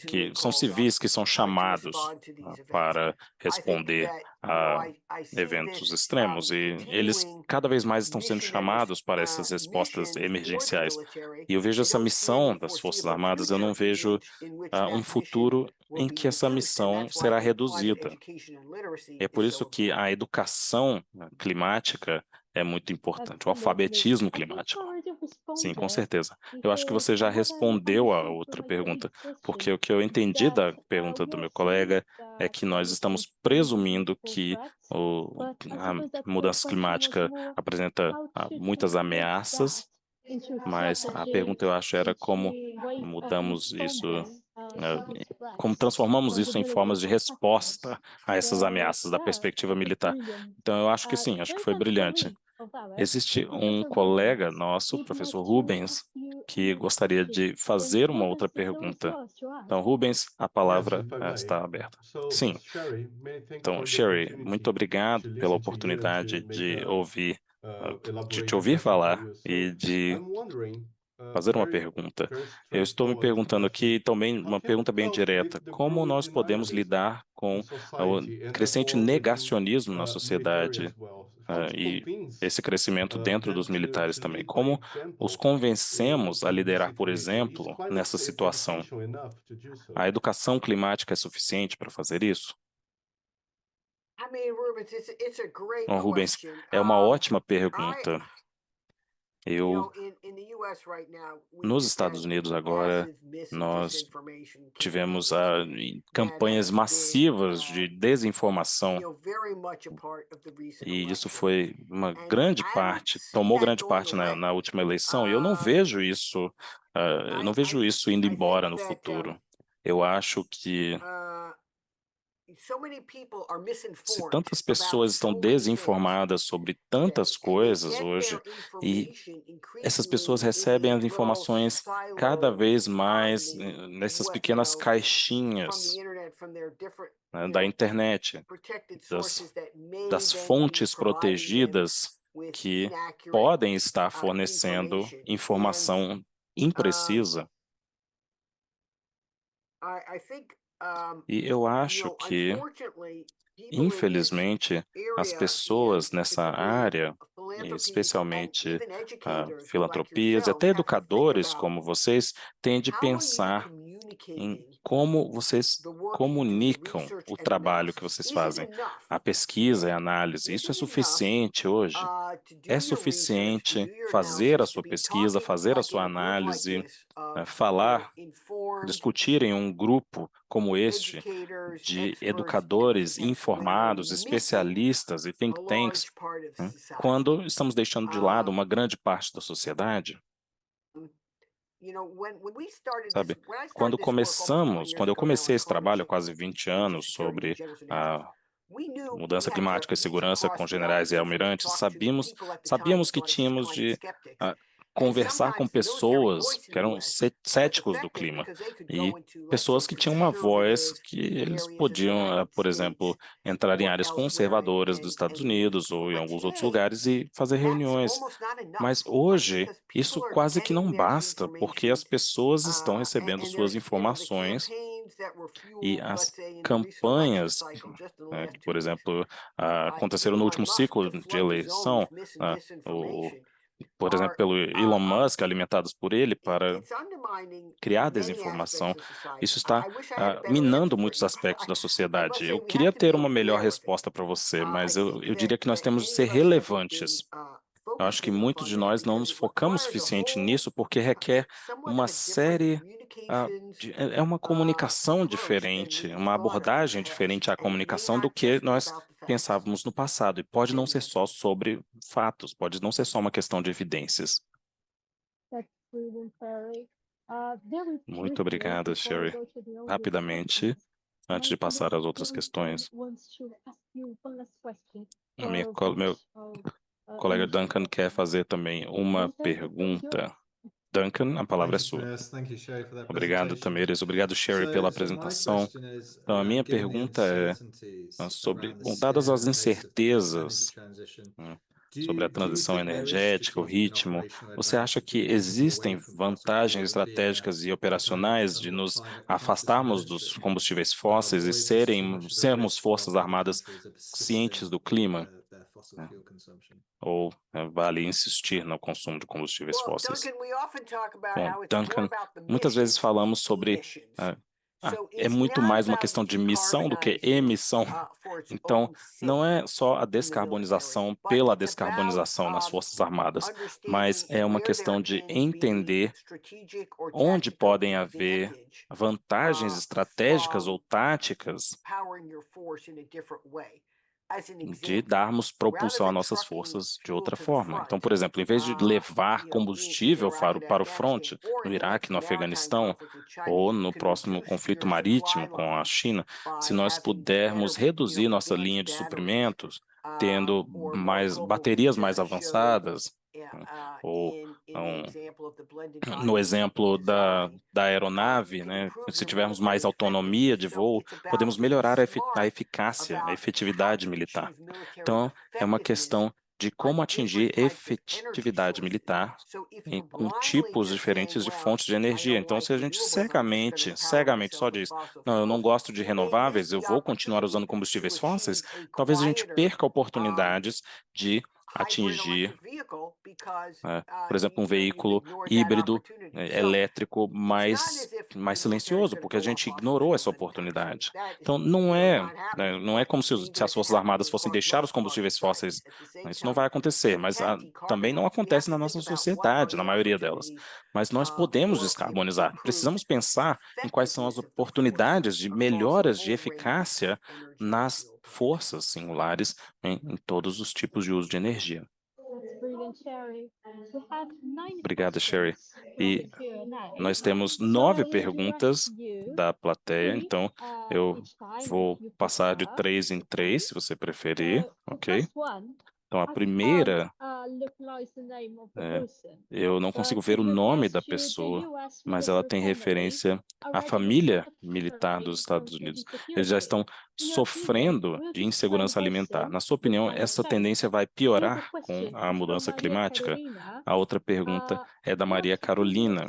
que são civis que são chamados para responder a eventos extremos, e eles cada vez mais estão sendo chamados para essas respostas emergenciais. E eu vejo essa missão das Forças Armadas, eu não vejo um futuro em que essa missão será reduzida. É por isso que a educação climática é muito importante, o alfabetismo climático. Sim, com certeza. Eu acho que você já respondeu a outra pergunta, porque o que eu entendi da pergunta do meu colega é que nós estamos presumindo que a mudança climática apresenta muitas ameaças, mas a pergunta, eu acho, era como mudamos isso, como transformamos isso em formas de resposta a essas ameaças da perspectiva militar. Então, eu acho que sim, acho que foi brilhante. Existe um colega nosso, o professor Rubens, que gostaria de fazer uma outra pergunta. Então, Rubens, a palavra está aberta. Sim. Então, Sherry, muito obrigado pela oportunidade de ouvir, de te ouvir falar e de fazer uma pergunta. Eu estou me perguntando aqui também, uma pergunta bem direta, como nós podemos lidar com o crescente negacionismo na sociedade e esse crescimento dentro dos militares também? Como os convencemos a liderar, por exemplo, nessa situação? A educação climática é suficiente para fazer isso? Bom, Rubens, é uma ótima pergunta. Nos Estados Unidos agora, nós tivemos campanhas massivas de desinformação, e isso foi uma grande parte, tomou grande parte na última eleição, e eu não vejo isso, indo embora no futuro. Eu acho que se tantas pessoas estão desinformadas sobre tantas coisas hoje, e essas pessoas recebem as informações cada vez mais nessas pequenas caixinhas né, da internet, das fontes protegidas que podem estar fornecendo informação imprecisa. E eu acho que, infelizmente, as pessoas nessa área, e especialmente filantropias e até educadores como vocês, têm de pensar em como vocês comunicam o trabalho que vocês fazem. A pesquisa e a análise, isso é suficiente hoje? É suficiente fazer a sua pesquisa, fazer a sua análise, falar, discutir em um grupo como este de educadores informados, especialistas e think tanks, né, quando estamos deixando de lado uma grande parte da sociedade? Sabe, quando eu comecei esse trabalho há quase 20 anos sobre a mudança climática e segurança com generais e almirantes, sabíamos que tínhamos de conversar com pessoas que eram céticos do clima e pessoas que tinham uma voz que eles podiam, por exemplo, entrar em áreas conservadoras dos Estados Unidos ou em alguns outros lugares e fazer reuniões. Mas hoje, isso quase que não basta, porque as pessoas estão recebendo suas informações e as campanhas, que, por exemplo, aconteceram no último ciclo de eleição, por exemplo, pelo Elon Musk, alimentados por ele para criar desinformação. Isso está minando muitos aspectos da sociedade. Eu queria ter uma melhor resposta para você, mas eu diria que nós temos de ser relevantes. Eu acho que muitos de nós não nos focamos o suficiente nisso porque requer uma série é uma comunicação diferente, uma abordagem diferente à comunicação do que nós pensávamos no passado. E pode não ser só sobre fatos, pode não ser só uma questão de evidências. Muito obrigada, Sherry. Rapidamente, antes de passar às outras questões, meu colega Duncan quer fazer também uma pergunta. Duncan, a palavra é sua. Yes, thank you, Sherry, for that Obrigado, presentation. Tamires. Obrigado, Sherry, pela So my apresentação. question is, Então, a minha given the pergunta é uncertainties sobre, around the dadas scale as and pace of the energy incertezas transition, sobre a do you transição think there is energética, o strategic and ritmo, operational você acha advantage que of moving away existem from fossil vantagens fuel and being estratégicas e a component of operacionais some de more nos climate conscious afastarmos dos military combustíveis that fósseis e avoids too much of a sermos risk while forças many armadas countries are cientes persisting do with clima? their fossil Né? fuel consumption? Ou vale insistir no consumo de combustíveis fósseis? Bom, Duncan, muitas vezes falamos sobre é muito mais uma questão de missão do que emissão. Então, não é só a descarbonização pela descarbonização nas Forças Armadas, mas é uma questão de entender onde podem haver vantagens estratégicas ou táticas de darmos propulsão às nossas forças de outra forma. Então, por exemplo, em vez de levar combustível para o fronte, no Iraque, no Afeganistão, ou no próximo conflito marítimo com a China, se nós pudermos reduzir nossa linha de suprimentos, tendo baterias mais avançadas, ou no exemplo da aeronave, né, se tivermos mais autonomia de voo, podemos melhorar a eficácia, a efetividade militar. Então, é uma questão de como atingir efetividade militar com tipos diferentes de fontes de energia. Então, se a gente cegamente só diz, não, eu não gosto de renováveis, eu vou continuar usando combustíveis fósseis, talvez a gente perca oportunidades de atingir, por exemplo, um veículo híbrido elétrico mais silencioso, porque a gente ignorou essa oportunidade. Então, não é como se as Forças Armadas fossem deixar os combustíveis fósseis. Isso não vai acontecer, mas também não acontece na nossa sociedade, na maioria delas. Mas nós podemos descarbonizar. Precisamos pensar em quais são as oportunidades de melhoras de eficácia nas forças singulares em todos os tipos de uso de energia. Obrigada, Sherry. E nós temos 9 perguntas da plateia, então eu vou passar de 3 em 3, se você preferir, ok? Então, a primeira, eu não consigo ver o nome da pessoa, mas ela tem referência à família militar dos Estados Unidos. Eles já estão sofrendo de insegurança alimentar. Na sua opinião, essa tendência vai piorar com a mudança climática? A outra pergunta é da Maria Carolina.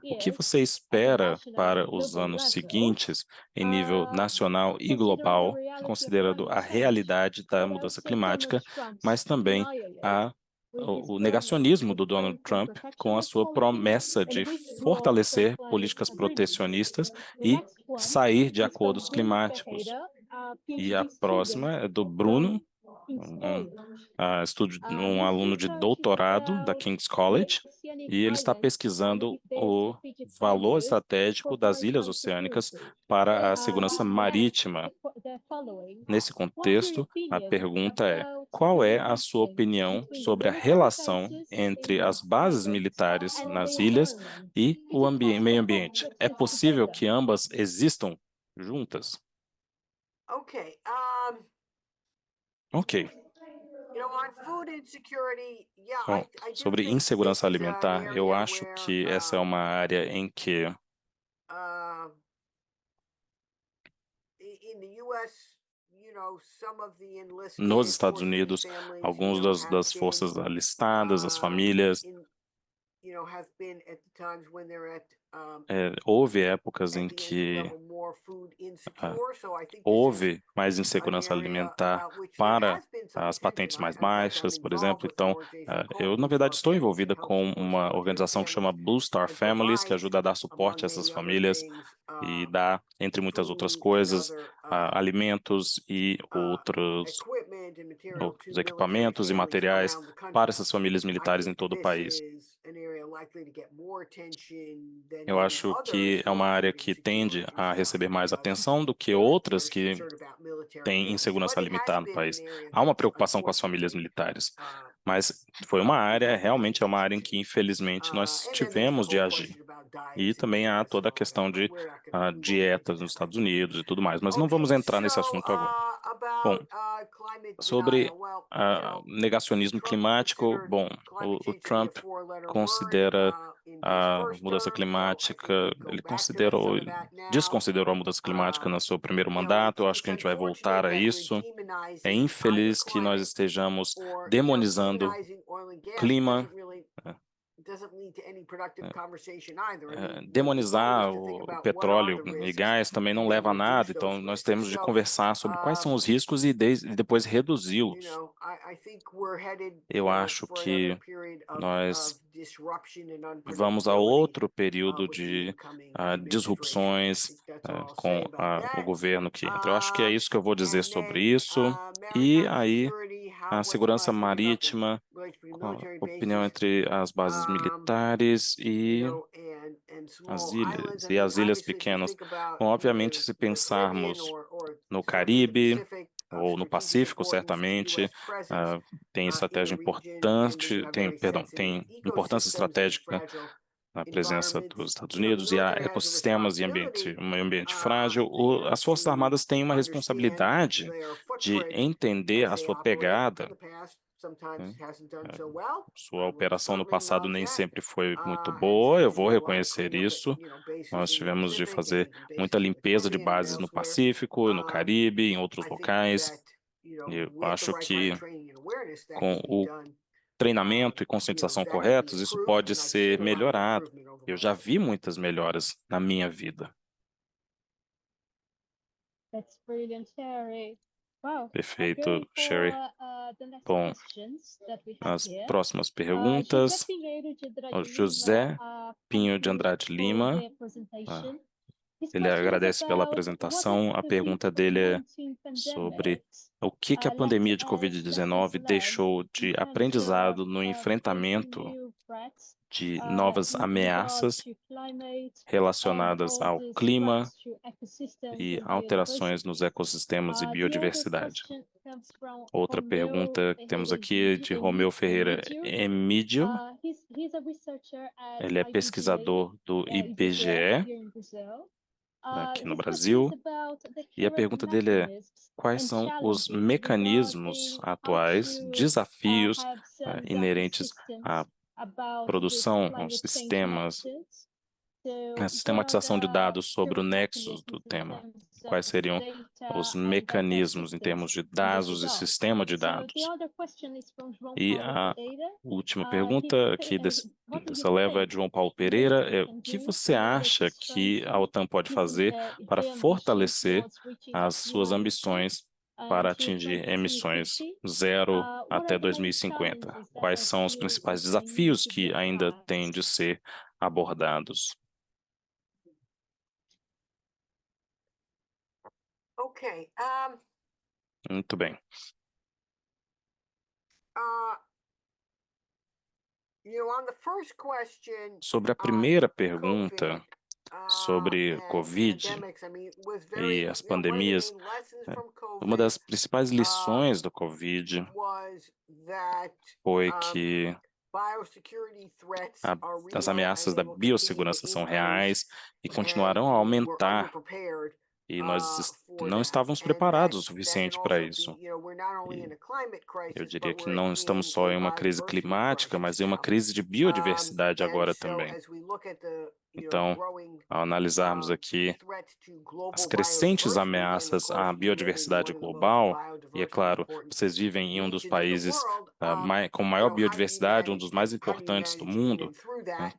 O que você espera para os anos seguintes, em nível nacional e global, considerando a realidade da mudança climática, mas também o negacionismo do Donald Trump com a sua promessa de fortalecer políticas protecionistas e sair de acordos climáticos? E a próxima é do Bruno, um aluno de doutorado da King's College, e ele está pesquisando o valor estratégico das ilhas oceânicas para a segurança marítima. Nesse contexto, a pergunta é: qual é a sua opinião sobre a relação entre as bases militares nas ilhas e o meio ambiente? É possível que ambas existam juntas? Ok. Bom, sobre insegurança alimentar, eu acho que essa é uma área em que nos Estados Unidos, alguns das forças alistadas, as famílias, houve épocas em que houve mais insegurança alimentar para as patentes mais baixas, por exemplo. Então, eu, na verdade, estou envolvida com uma organização que chama Blue Star Families, que ajuda a dar suporte a essas famílias e dá, entre muitas outras coisas, alimentos e outros equipamentos e materiais para essas famílias militares em todo o país. Eu acho que é uma área que tende a receber mais atenção do que outras que têm insegurança alimentar no país. Há uma preocupação com as famílias militares, mas foi uma área, realmente é uma área em que, infelizmente, nós tivemos de agir. E também há toda a questão de dietas nos Estados Unidos e tudo mais, mas não vamos entrar nesse assunto agora. Bom, sobre negacionismo climático, bom, o Trump considera a mudança climática, ele desconsiderou a mudança climática no seu primeiro mandato. Eu acho que a gente vai voltar a isso. É infeliz que nós estejamos demonizando clima. Demonizar o petróleo e gás também não leva a nada, então nós temos de conversar sobre quais são os riscos e depois reduzi-los. Eu acho que nós vamos a outro período de disrupções com o governo que entra. Eu acho que é isso que eu vou dizer sobre isso. E aí, a segurança marítima, a opinião entre as bases militares e as ilhas pequenas. Bom, obviamente, se pensarmos no Caribe ou no Pacífico, certamente, tem estratégia importante, tem importância estratégica na presença dos Estados Unidos e há ecossistemas e um meio ambiente frágil. As Forças Armadas têm uma responsabilidade de entender a sua pegada. Sua operação no passado nem sempre foi muito boa, eu vou reconhecer isso. Nós tivemos de fazer muita limpeza de bases no Pacífico, no Caribe, em outros locais. Eu acho que com o treinamento e conscientização corretos, isso pode ser melhorado. Eu já vi muitas melhoras na minha vida. Perfeito, Sherry. Bom, as próximas perguntas. O José Pinho de Andrade Lima. Ele agradece pela apresentação. A pergunta dele é sobre o que a pandemia de Covid-19 deixou de aprendizado no enfrentamento de novas ameaças relacionadas ao clima e alterações nos ecossistemas e biodiversidade. Outra pergunta que temos aqui é de Romeu Ferreira Emídio. Ele é pesquisador do IBGE aqui no Brasil. E a pergunta dele é: quais são os mecanismos atuais, desafios inerentes à produção, aos sistemas, a sistematização de dados sobre o nexus do tema? Quais seriam os mecanismos em termos de dados e sistema de dados? E a última pergunta aqui dessa leva é de João Paulo Pereira. O que você acha que a OTAN pode fazer para fortalecer as suas ambições para atingir emissões zero até 2050? Quais são os principais desafios que ainda têm de ser abordados? Okay. Muito bem. On the first question, Sobre a primeira pergunta, sobre Covid e as pandemias, uma das principais lições do Covid foi que as ameaças da biossegurança são reais e continuarão a aumentar, e nós não estávamos preparados o suficiente para isso. E eu diria que não estamos só em uma crise climática, mas em uma crise de biodiversidade agora também. Então, ao analisarmos aqui as crescentes ameaças à biodiversidade global, e é claro, vocês vivem em um dos países com maior biodiversidade, um dos mais importantes do mundo,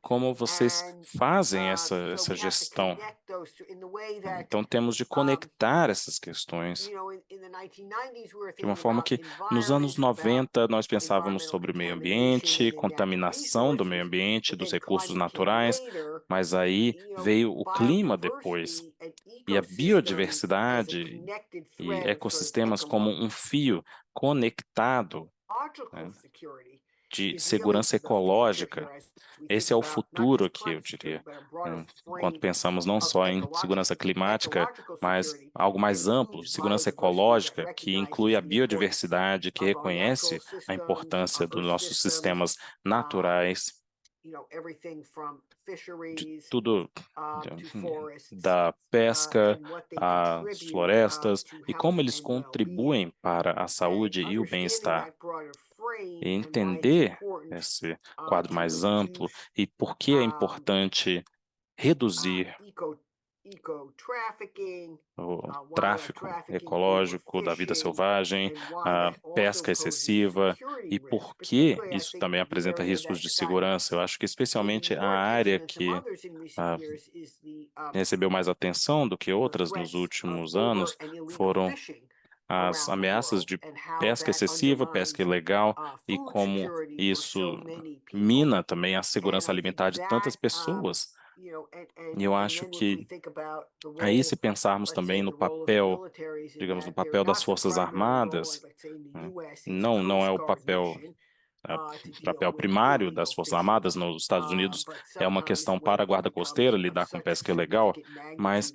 como vocês fazem essa gestão? Então, temos de conectar essas questões de uma forma que, nos anos 90, nós pensávamos sobre o meio ambiente, contaminação do meio ambiente, dos recursos naturais, mas aí veio o clima depois, e a biodiversidade e ecossistemas como um fio conectado, né, de segurança ecológica. Esse é o futuro aqui, eu diria, enquanto pensamos não só em segurança climática, mas algo mais amplo, segurança ecológica, que inclui a biodiversidade, que reconhece a importância dos nossos sistemas naturais, de tudo, da pesca às florestas, e como eles contribuem para a saúde e o bem-estar. E entender esse quadro mais amplo e por que é importante reduzir o tráfico ecológico da vida selvagem, a pesca excessiva, e por que isso também apresenta riscos de segurança. Eu acho que especialmente a área que recebeu mais atenção do que outras nos últimos anos foram as ameaças de pesca excessiva, pesca ilegal, e como isso mina também a segurança alimentar de tantas pessoas. E eu acho que aí, se pensarmos também no papel, digamos, no papel das Forças Armadas, né, não é o papel primário das Forças Armadas nos Estados Unidos, é uma questão para a Guarda Costeira lidar com pesca ilegal, mas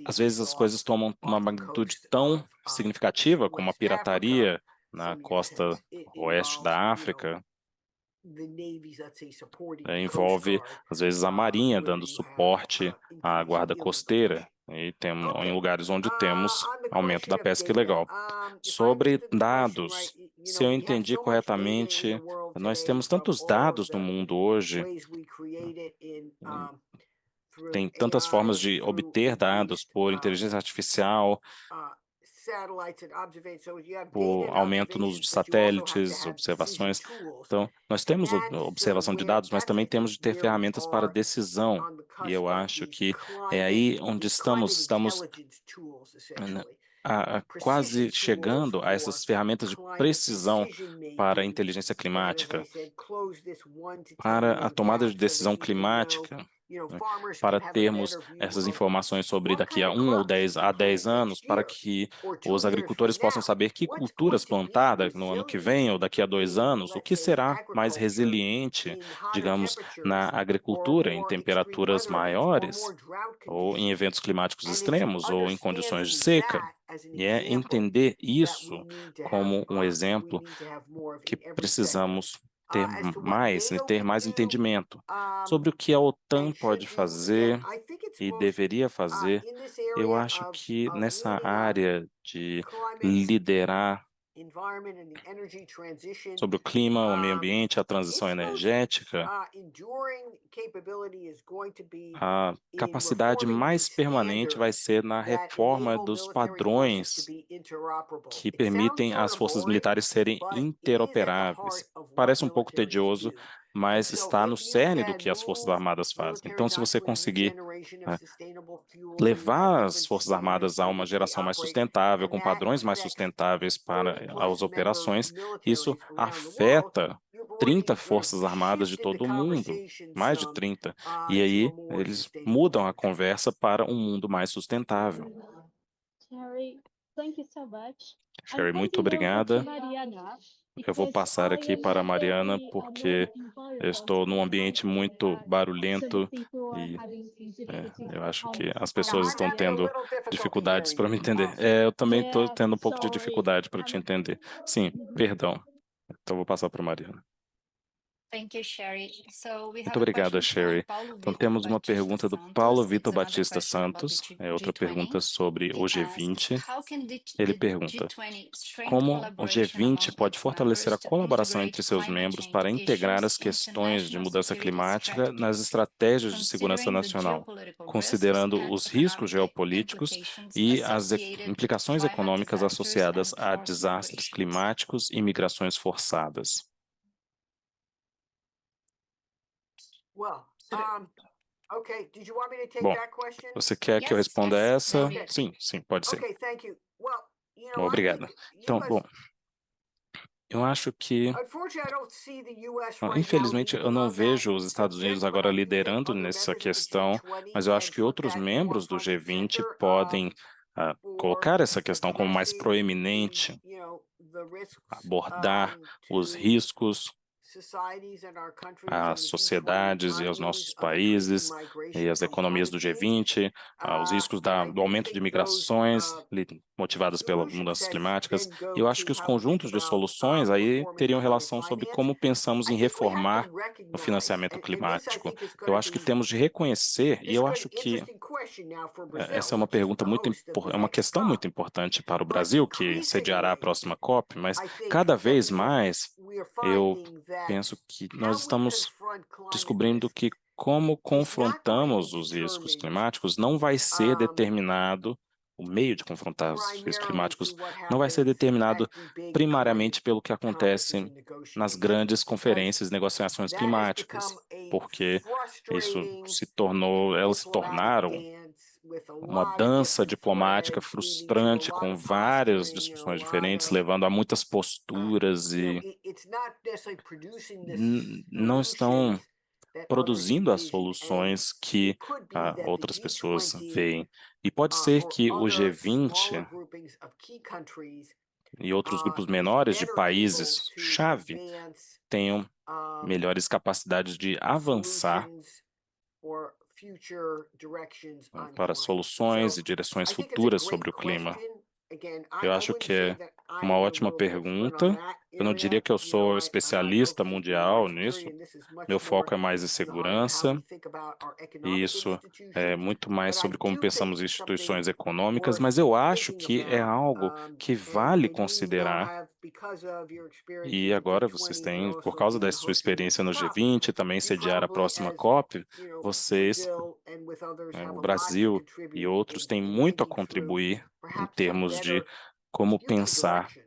às vezes as coisas tomam uma magnitude tão significativa como a pirataria na costa oeste da África. Envolve, às vezes, a Marinha dando suporte à Guarda Costeira, e em lugares onde temos aumento da pesca ilegal. Sobre dados, se eu entendi corretamente, nós temos tantos dados no mundo hoje, tem tantas formas de obter dados por inteligência artificial, por aumento no uso de satélites, observações. Então, nós temos observação de dados, mas também temos de ter ferramentas para decisão. E eu acho que é aí onde estamos quase chegando a essas ferramentas de precisão para a inteligência climática, para a tomada de decisão climática, né, para termos essas informações sobre daqui a 1 ou 10 anos, para que os agricultores possam saber que culturas plantar no ano que vem ou daqui a 2 anos, o que será mais resiliente, digamos, na agricultura em temperaturas maiores, ou em eventos climáticos extremos, ou em condições de seca. E é entender isso como um exemplo que precisamos ter mais entendimento sobre o que a OTAN pode fazer e deveria fazer. Eu acho que nessa área de liderar sobre o clima, o meio ambiente, a transição energética, a capacidade mais permanente vai ser na reforma dos padrões que permitem às forças militares serem interoperáveis. Parece um pouco tedioso, mas está no cerne do que as Forças Armadas fazem. Então, se você conseguir levar as Forças Armadas a uma geração mais sustentável, com padrões mais sustentáveis para as operações, isso afeta 30 Forças Armadas de todo o mundo, mais de 30. E aí, eles mudam a conversa para um mundo mais sustentável. Sherry, thank you so much. Sherry, muito obrigada. Eu vou passar aqui para a Mariana, porque eu estou num ambiente muito barulhento e eu acho que as pessoas estão tendo dificuldades para me entender. Eu também estou tendo um pouco de dificuldade para te entender. Sim, perdão. Então, eu vou passar para a Mariana. Thank you, Sherry. So we have Muito a obrigada, question from Sherry. Paulo Então, Vitor temos uma Batista pergunta do Santos. Paulo It's Vitor another Batista question about the Santos. É outra G20. pergunta sobre o He asks, G20. how can the Ele pergunta: G20 strengthen como o collaboration G20 among pode its fortalecer a members to colaboração integrate entre seus climate membros change para integrar issues as into questões de national mudança security climática nas strategies, estratégias de segurança considering the nacional, geopolitical risks considerando and os riscos economic geopolíticos implications e as associated with implicações climate econômicas disasters associadas and a forced desastres migrations? climáticos e migrações forçadas? Okay, did you want me to take Bom, that question? você quer que eu Yes, responda yes, essa? maybe. Sim, sim, pode ser. Okay, thank you. Well, you know, Bom, I obrigada. think Então, US bom, eu acho que, unfortunately, I don't see the US right now infelizmente, eu leading não on that vejo os Estados Unidos subject, but agora I do think liderando other nessa members of the questão, G20 mas eu acho can que put outros that more membros do front and G20 center, podem for colocar essa questão como mais addressing proeminente, you know, the risks abordar os to riscos societies and our countries às and the G20 sociedades e aos economies nossos of increasing países e migration as from economias do climate change. G20, os riscos And I do do aumento de think those migrações motivadas pelas solution mudanças sets climáticas. then E go eu acho to que os how we think conjuntos de about soluções aí reforming teriam climate relação sobre finance. como pensamos I em think we have reformar to o recognize, financiamento and this I climático. think is Eu going acho to que be temos de reconhecer, e this is eu going acho to be an que interesting question now for Brazil, essa é uma which is pergunta the muito host of the é uma next questão COP. muito importante para o But Brasil, que sediará a increasingly, próxima COP, mas I think cada that vez mais we are eu finding that penso que how nós we estamos confront climate descobrindo que risks como is not going to confrontamos be os riscos determined climáticos não vai ser um, determinado, o meio de confrontar os riscos primarily climáticos through what não vai ser happens determinado at the big primariamente climate pelo que conferences acontece and nas negotiations, grandes because conferências e negociações that has climáticas, become a porque frustrating elas se diplomatic tornaram dance with a uma lot of dança different diplomática threads leading to a frustrante, lot com of várias posturing and a discussões lot diferentes, of levando a muitas posturas you know, e it's not necessarily producing the não estão solutions that others produzindo as envision, and soluções que it could be that the outras pessoas G20 veem. E pode ser or que o other smaller G20 groupings of key countries e outros grupos is menores de better able países to chave advance tenham melhores capacidades de avançar solutions or future directions on para climate. soluções So e direções I think it's a futuras great sobre o clima. question. Again, Eu I acho wouldn't que say é that I uma am a ótima real expert on pergunta. that Eu não diria area. que eu You know, sou I'm not especialista focused in mundial large nisso. security, and this is much Meu more foco é mais em on how we segurança, think about our e economic isso é institutions. muito mais But I sobre como do think pensamos em it's something instituições econômicas, worth mas eu acho thinking que é about. algo que And vale when you now considerar. have, because of your experience E in the agora vocês G20 and têm, por also causa da being sua hosting the experiência next no COP, G20, também you sediar a probably, próxima as COP, you know, vocês, Brazil and with others have o a lot to Brasil e contribute outros têm in muito a thinking through contribuir em perhaps some termos de better como future pensar directions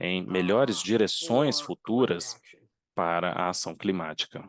em melhores direções for climate futuras action. para a ação climática.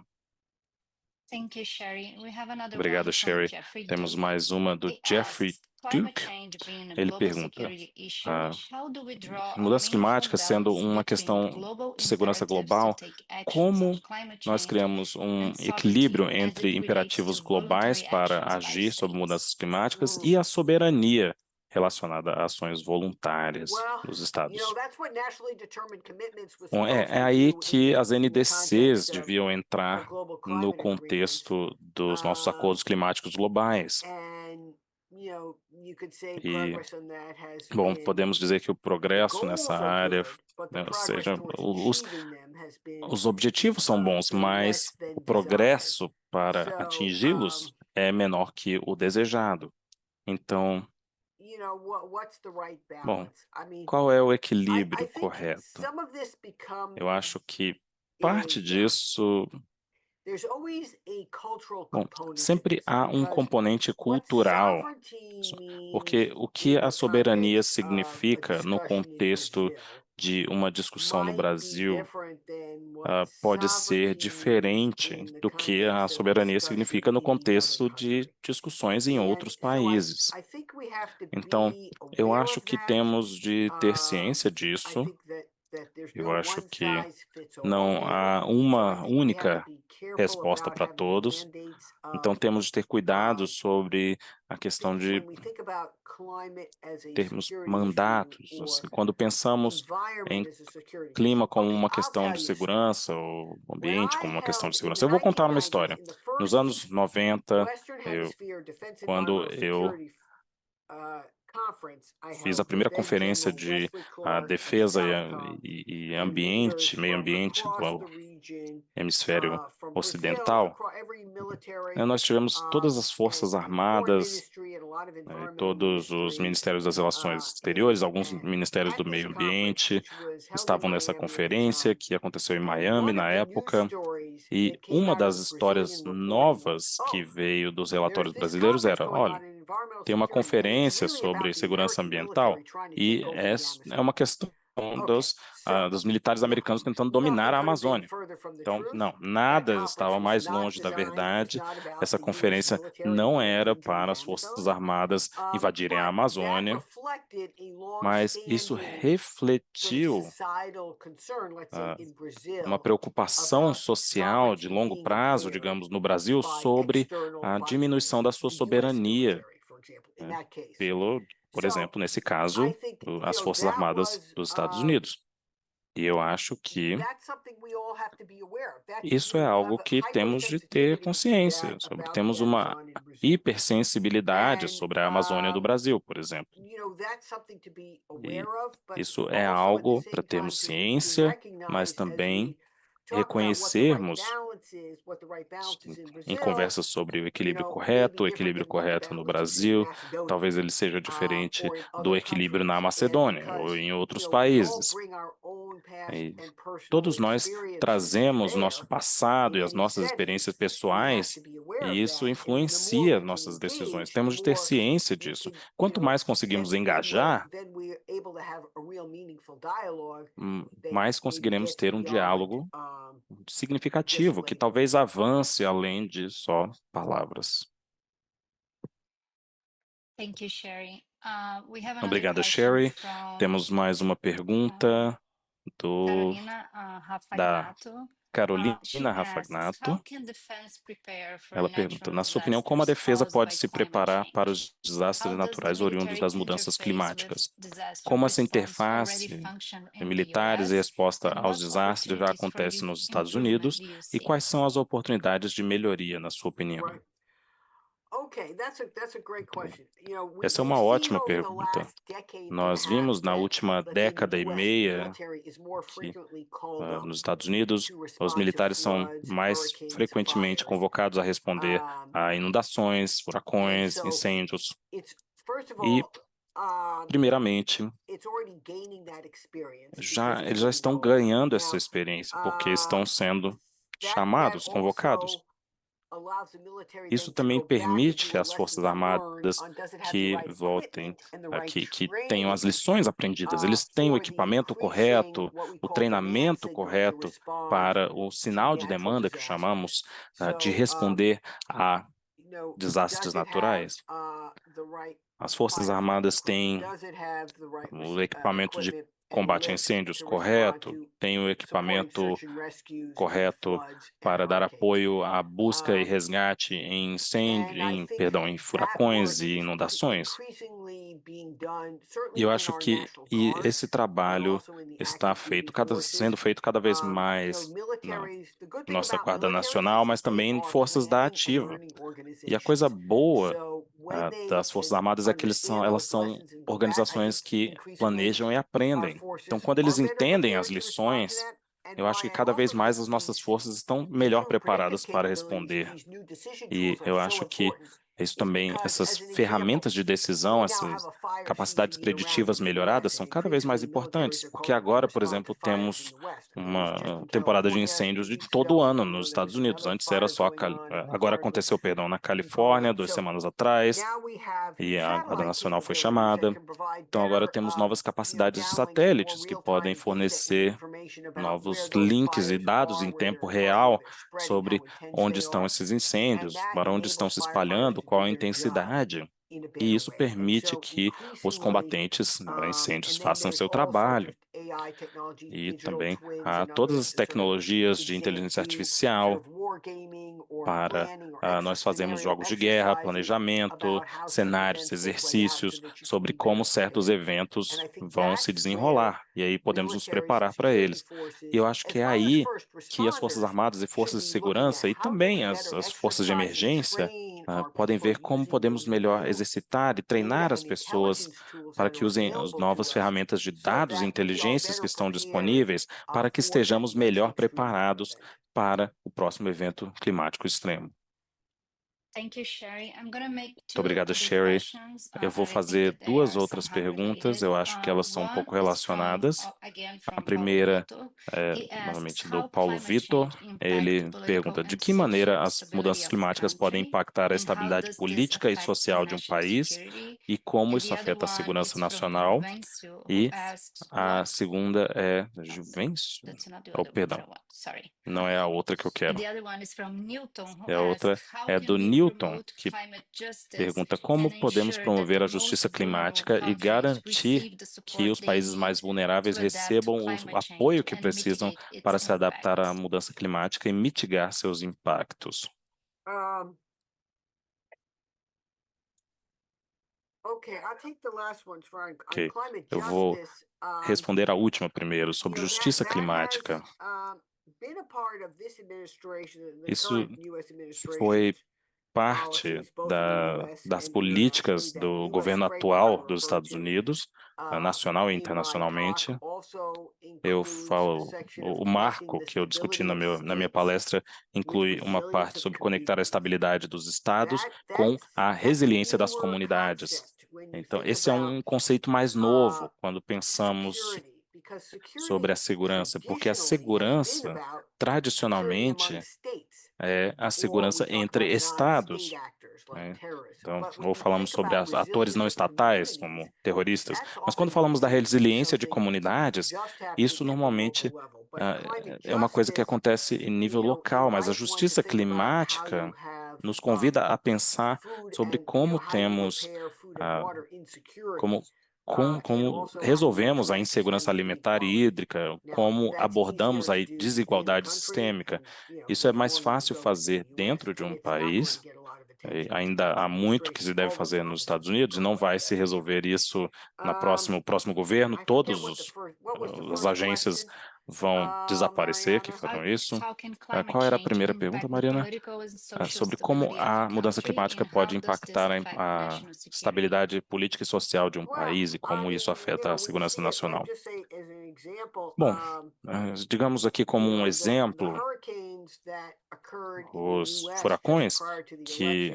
Thank you, Sherry. We have another Obrigado, one from Sherry. Jeffrey Temos Duke. mais uma do He Jeffrey asks, climate Duke. change being a Ele global pergunta, security issue, how do we draw a mudança meaningful climática sendo balance uma between questão global de segurança imperatives to global, take actions como on climate nós change criamos um and equilíbrio sovereignty as entre it relates imperativos to globais voluntary para actions by agir sobre mudanças states? climáticas e a soberania relacionada a ações voluntárias Well, dos you Estados? know, that's what nationally determined commitments was Bom, supposed é to aí do que as in the NDCs context of deviam our entrar global no climate agreements. contexto dos nossos acordos climáticos globais. And, you know, you could say E, progress on that has bom, been, podemos dizer que o the progresso nessa goals are área, good, but the né, ou progress seja, towards os, achieving them has os objetivos são bons, mas o progresso para atingi-los é menor que o desejado. Então, bom, qual é o equilíbrio correto? Eu acho que parte disso... Bom, sempre há um componente cultural, porque o que a soberania significa no contexto de uma discussão no Brasil pode ser diferente do que a soberania significa no contexto de discussões em outros países. Então, eu acho que temos de ter ciência disso. Eu acho que não há uma única resposta para todos. Então, temos de ter cuidado sobre a questão de termos mandatos. Assim, quando pensamos em clima como uma questão de segurança, ou ambiente como uma questão de segurança. Eu vou contar uma história. Nos anos 90, quando eu fiz a primeira conferência de defesa e ambiente, meio ambiente do hemisfério ocidental, nós tivemos todas as forças armadas, todos os ministérios das relações exteriores, alguns ministérios do meio ambiente estavam nessa conferência que aconteceu em Miami na época, e uma das histórias novas que veio dos relatórios brasileiros era, olha, tem uma conferência sobre segurança ambiental e é uma questão dos militares americanos tentando dominar a Amazônia. Então, não, nada estava mais longe da verdade. Essa conferência não era para as Forças Armadas invadirem a Amazônia, mas isso refletiu uma preocupação social de longo prazo, digamos, no Brasil, sobre a diminuição da sua soberania, por exemplo, nesse caso, as Forças Armadas dos Estados Unidos. E eu acho que isso é algo que temos de ter consciência sobre. Temos uma hipersensibilidade sobre a Amazônia do Brasil, por exemplo. E isso é algo para termos ciência, mas também reconhecermos em conversas sobre o equilíbrio correto no Brasil, talvez ele seja diferente do equilíbrio na Macedônia ou em outros países. E todos nós trazemos nosso passado e as nossas experiências pessoais, e isso influencia nossas decisões. Temos de ter ciência disso. Quanto mais conseguimos engajar, mais conseguiremos ter um diálogo significativo, que talvez avance além de só palavras. Obrigada, Sherry. Temos mais uma pergunta da Carolina Rafagnato. Ela pergunta, na sua opinião, como a defesa pode se preparar para os desastres naturais oriundos das mudanças climáticas? Como essa interface de militares e resposta aos desastres já acontece nos Estados Unidos e quais são as oportunidades de melhoria, na sua opinião? Essa é uma ótima pergunta. Nós vimos na última década e meia que nos Estados Unidos os militares são mais frequentemente convocados a responder a inundações, furacões, incêndios. E, primeiramente, eles já estão ganhando essa experiência, porque estão sendo chamados, convocados. Isso também permite às Forças Armadas que voltem, que tenham as lições aprendidas. Eles têm o equipamento correto, o treinamento correto para o sinal de demanda, que chamamos, de responder a desastres naturais. As Forças Armadas têm o equipamento de combate a incêndios correto, tem o equipamento correto para dar apoio à busca e resgate em em furacões e inundações. E eu acho que esse trabalho está sendo feito cada vez mais na nossa Guarda Nacional, mas também em forças da ativa. E a coisa boa das Forças Armadas é que elas são organizações que planejam e aprendem. Então, quando eles entendem as lições eu acho que cada vez mais as nossas forças estão melhor preparadas para responder. E eu acho que isso também, essas ferramentas de decisão, essas capacidades preditivas melhoradas são cada vez mais importantes, porque agora, por exemplo, temos uma temporada de incêndios de todo ano nos Estados Unidos. Antes era só, agora aconteceu, perdão, na Califórnia, 2 semanas atrás, e a Guarda Nacional foi chamada. Então agora temos novas capacidades de satélites que podem fornecer novos links e dados em tempo real sobre onde estão esses incêndios, para onde estão se espalhando, qual a intensidade. E isso permite que os combatentes a incêndios façam seu trabalho. E também todas as tecnologias de inteligência artificial para nós fazermos jogos de guerra, planejamento, cenários, exercícios sobre como certos eventos vão se desenrolar. E aí podemos nos preparar para eles. E eu acho que é aí que as Forças Armadas e Forças de Segurança e também as Forças de Emergência podem ver como podemos melhor exercitar e treinar as pessoas para que usem as novas ferramentas de dados e inteligências que estão disponíveis para que estejamos melhor preparados para o próximo evento climático extremo. Muito obrigada, Sherry. Eu vou fazer 2 outras perguntas, eu acho que elas são um pouco relacionadas. A primeira é, novamente, do Paulo Vitor. Ele pergunta: de que maneira as mudanças climáticas podem impactar a estabilidade política e social de um país e como isso afeta a segurança nacional? E a segunda é Juvencio? Oh, perdão, não é a outra que eu quero. E a outra é do Newton, que pergunta como podemos promover a justiça climática e garantir que os países mais vulneráveis recebam o apoio que precisam para se adaptar à mudança climática e mitigar seus impactos. Ok, eu vou responder a última primeiro, sobre justiça climática. Isso foi parte das políticas do governo atual dos Estados Unidos, nacional e internacionalmente. Eu falo, o marco que eu discuti na minha palestra inclui uma parte sobre conectar a estabilidade dos estados com a resiliência das comunidades. Então, esse é um conceito mais novo quando pensamos sobre a segurança, porque a segurança, tradicionalmente, é a segurança entre estados, né? Então, ou falamos sobre atores não estatais, como terroristas, mas quando falamos da resiliência de comunidades, isso normalmente é uma coisa que acontece em nível local, mas a justiça climática nos convida a pensar sobre como temos, como resolvemos a insegurança alimentar e hídrica, como abordamos a desigualdade sistêmica. Isso é mais fácil fazer dentro de um país. Ainda há muito que se deve fazer nos Estados Unidos e não vai se resolver isso no próximo governo. Todas as agências vão desaparecer que farão isso. Qual era a primeira pergunta, Mariana? Sobre como a mudança climática pode impactar a estabilidade política e social de um país e como isso afeta a segurança nacional. Bom, digamos aqui como um exemplo, os furacões que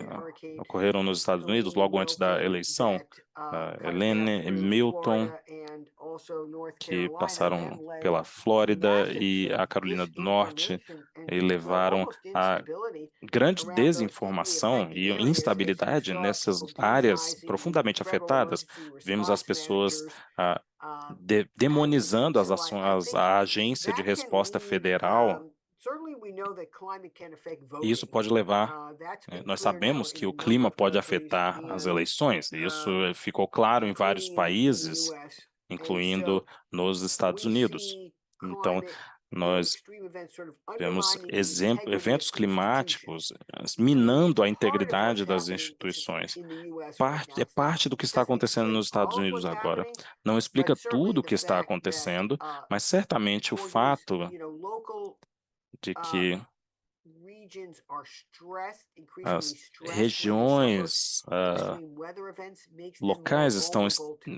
ocorreram nos Estados Unidos logo antes da eleição, Helene e Milton, que passaram pela Flórida e a Carolina do Norte e levaram a grande desinformação e instabilidade nessas áreas profundamente afetadas. Vimos as pessoas demonizando as ações, a agência de resposta federal. E isso pode levar, nós sabemos que o clima pode afetar as eleições, e isso ficou claro em vários países, incluindo nos Estados Unidos. Então, nós vemos eventos climáticos minando a integridade das instituições. É parte do que está acontecendo nos Estados Unidos agora. Não explica tudo o que está acontecendo, mas certamente o fato de que regions are stressed, As increasingly stressed when they suffer regiões extreme weather events, makes them more locais estão vulnerable to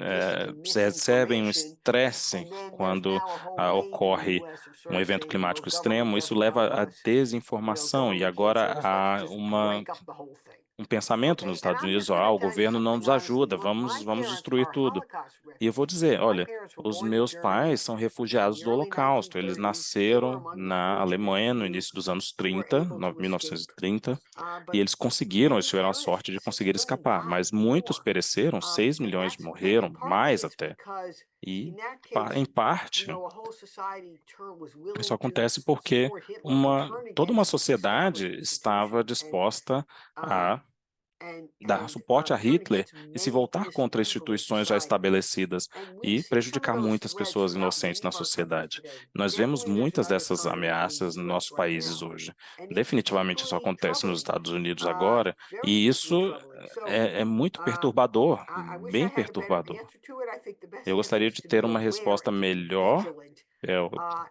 missing recebem um misinformation. estresse And then there's quando now a whole wave in the ocorre US of sort um of evento saying, climático well, government extremo. Isso doesn't leva know à us, desinformação e government can't agora save us, let's há just uma break up the whole thing. um pensamento nos Okay, and Estados I'm Unidos, just gonna o tell you governo não something nos honestly, ajuda, my vamos parents destruir are tudo. Holocaust E eu vou refugees. dizer, My olha, parents were os born in meus Germany pais são in refugiados the do early Holocausto. Eles 1930s. They were nasceram among the na fortunate Alemanha no few início dos anos who were 30, able to escape. 1930, But e eles conseguiram, eles many tiveram a perished. sorte de 6 conseguir million escapar, died mas in the muitos war. pereceram, 6 And milhões that's, and morreram, part of mais it's até. because E, in that em case, parte, a whole society was willing isso to acontece porque support Hitler and turn toda uma against sociedade established estava institutions disposta a dar and suporte a turn Hitler against e se many voltar contra innocent people in instituições já society. estabelecidas And we e see some of prejudicar those muitas threats pessoas throughout inocentes many na of our countries sociedade. today. Nós vemos Definitely there's muitas another dessas kind of that in the ameaças nos US nossos right países now. hoje. And it's Definitivamente isso deeply acontece nos troubling. Estados Unidos agora, Very e deeply isso troubling. So é muito perturbador, I wish I bem had a better perturbador. answer to it. I think the best Eu answer gostaria is de to ter be uma aware resposta and to be melhor, vigilant.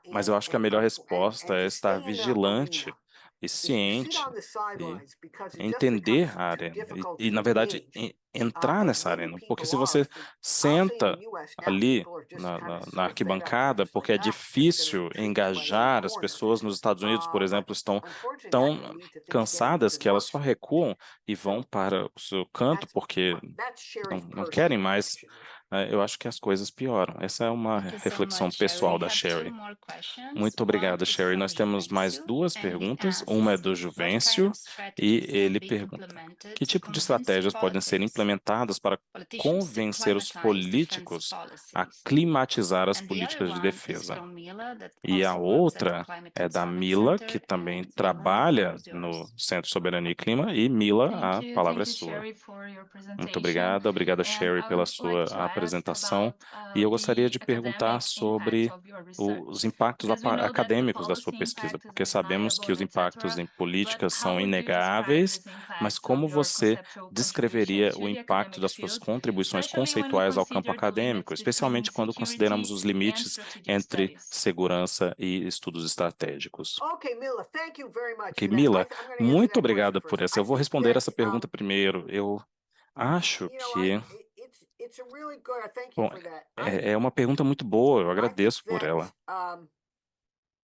mas eu acho que a melhor resposta é To estar stay in the vigilante arena. e If you sit ciente on the e sidelines because it just entender becomes a too arena difficult e, to na verdade, engage, entrar as nessa many arena. Porque people se are, você I think I'll say in senta the US now, ali people are just kind of na so fed up. They're arquibancada, just like, porque é they're gonna difícil treat us like we're in a engajar as corner. pessoas nos Estados Unidos, por But exemplo, estão unfortunately, that tão can lead to things getting cansadas even que elas worse. só recuam e vão So para o seu canto porque that's Sherry's não personal querem mais. reflection there. Eu acho que as coisas pioram. Essa é uma Thank you so reflexão much, Sherry. pessoal We da have Sherry. two more questions. Muito One obrigado, is Sherry. from Nós temos mais Juvencio, duas and he perguntas. Uma é do asks, what kind Juvencio of e strategies can ele be pergunta: implemented que to tipo de convince estratégias podem ser implementadas para politicians to convencer os climatize defense políticos a policies? climatizar as And the other políticas de one is defesa? from Mila, that E a also works at the outra Climate é and da Summit Mila, Center. que também And Mila, the trabalha floor is no yours. Centro Soberania e Clima. E Mila, a palavra é Thank you, sua. Sherry, for your Muito presentation. obrigada, obrigada, And Sherry, I pela would sua like to ask apresentação. about E eu gostaria the de perguntar academic sobre impacts of your os research. impactos Because we know that the acadêmicos da sua policy pesquisa, impact is porque sabemos que undeniable, os impactos etc. em But políticas how são would you describe inegáveis, these mas impacts como of your você conceptual descreveria contribution o to the impacto academic das suas field, contribuições especially when we conceituais ao campo consider the acadêmico, limits between especialmente quando consideramos security os and limites strategic entre studies? segurança e estudos estratégicos? Okay, Mila, thank you very much Ok, for that. Mila, I'm going to answer muito that question obrigada por first. essa. I Eu vou think responder that essa pergunta primeiro. Eu acho que it's a really good. Thank you bom, for that. é uma pergunta muito boa, eu I think agradeço por that ela.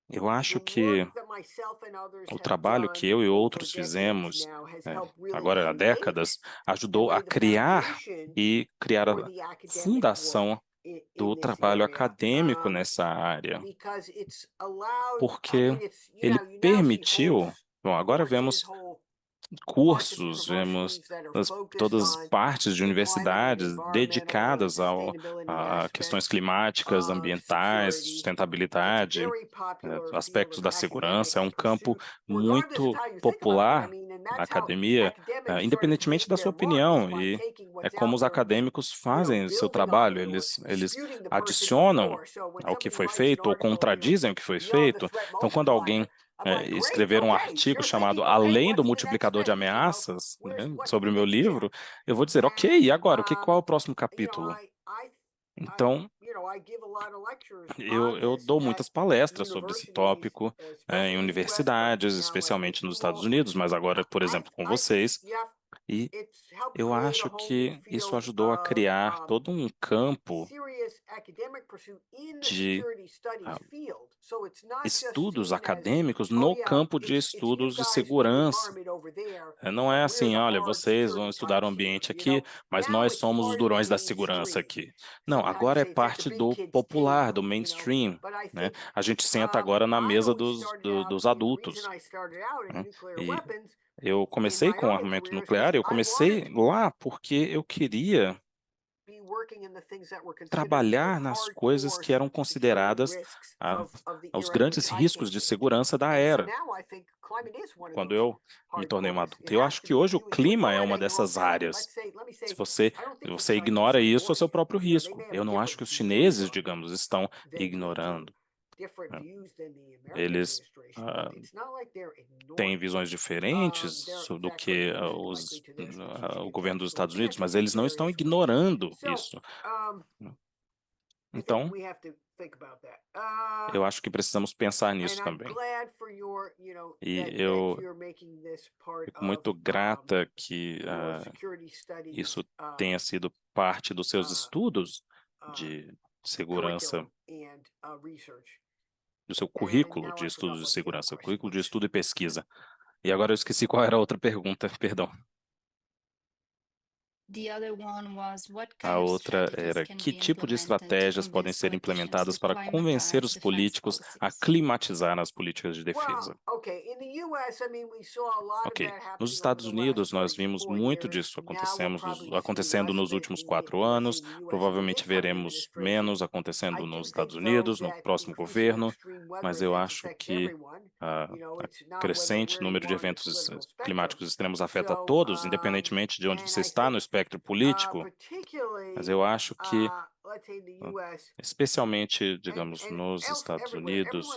Eu acho the que work that myself and others o have trabalho done que eu e over outros decades fizemos, now has helped really agora há create décadas, and ajudou a lay the criar foundation e criar for a the academic work fundação do in this trabalho area. acadêmico nessa área, Because it's allowed, porque it's, ele you now see permitiu, whole bom, agora courses, vemos whole cursos, vemos todas as partes de universidades dedicadas a questões climáticas, ambientais, sustentabilidade, aspectos da segurança. É um campo muito popular na academia, independentemente da sua opinião, e é como os acadêmicos fazem seu trabalho. Eles adicionam ao que foi feito ou contradizem o que foi feito. Então, quando alguém escrever um artigo chamado Além do Multiplicador de Ameaças, né, sobre o meu livro, eu vou dizer, ok, e agora? Qual é o próximo capítulo? Então, eu dou muitas palestras sobre esse tópico em universidades, especialmente nos Estados Unidos, mas agora, por exemplo, com vocês. E eu acho que isso ajudou a criar todo um campo de estudos acadêmicos no campo de estudos de segurança. Não é assim, olha, vocês vão estudar o ambiente aqui, mas nós somos os durões da segurança aqui. Não, agora é parte do popular, do mainstream, né? A gente senta agora na mesa dos adultos, né? E eu comecei com o armamento nuclear, eu comecei lá porque eu queria trabalhar nas coisas que eram consideradas os grandes riscos de segurança da era, quando eu me tornei um adulto. Eu acho que hoje o clima é uma dessas áreas. Se você ignora isso, é o seu próprio risco. Eu não acho que os chineses, digamos, estão ignorando. Eles têm visões diferentes do que o governo dos Estados Unidos, mas eles não estão ignorando isso. Então, eu acho que precisamos pensar nisso também. E eu fico muito grata que isso tenha sido parte dos seus estudos de segurança, do seu currículo de estudos de segurança, currículo de estudo e pesquisa. E agora eu esqueci qual era a outra pergunta, perdão. A outra era: que tipo de estratégias podem ser implementadas para convencer os políticos a climatizar as políticas de defesa? Ok, nos Estados Unidos nós vimos muito disso acontecendo nos últimos 4 anos, provavelmente veremos menos acontecendo nos Estados Unidos, no próximo governo, mas eu acho que a crescente número de eventos climáticos extremos afeta todos, independentemente de onde você está no espectro político, mas eu acho que, especialmente, digamos, nos Estados Unidos,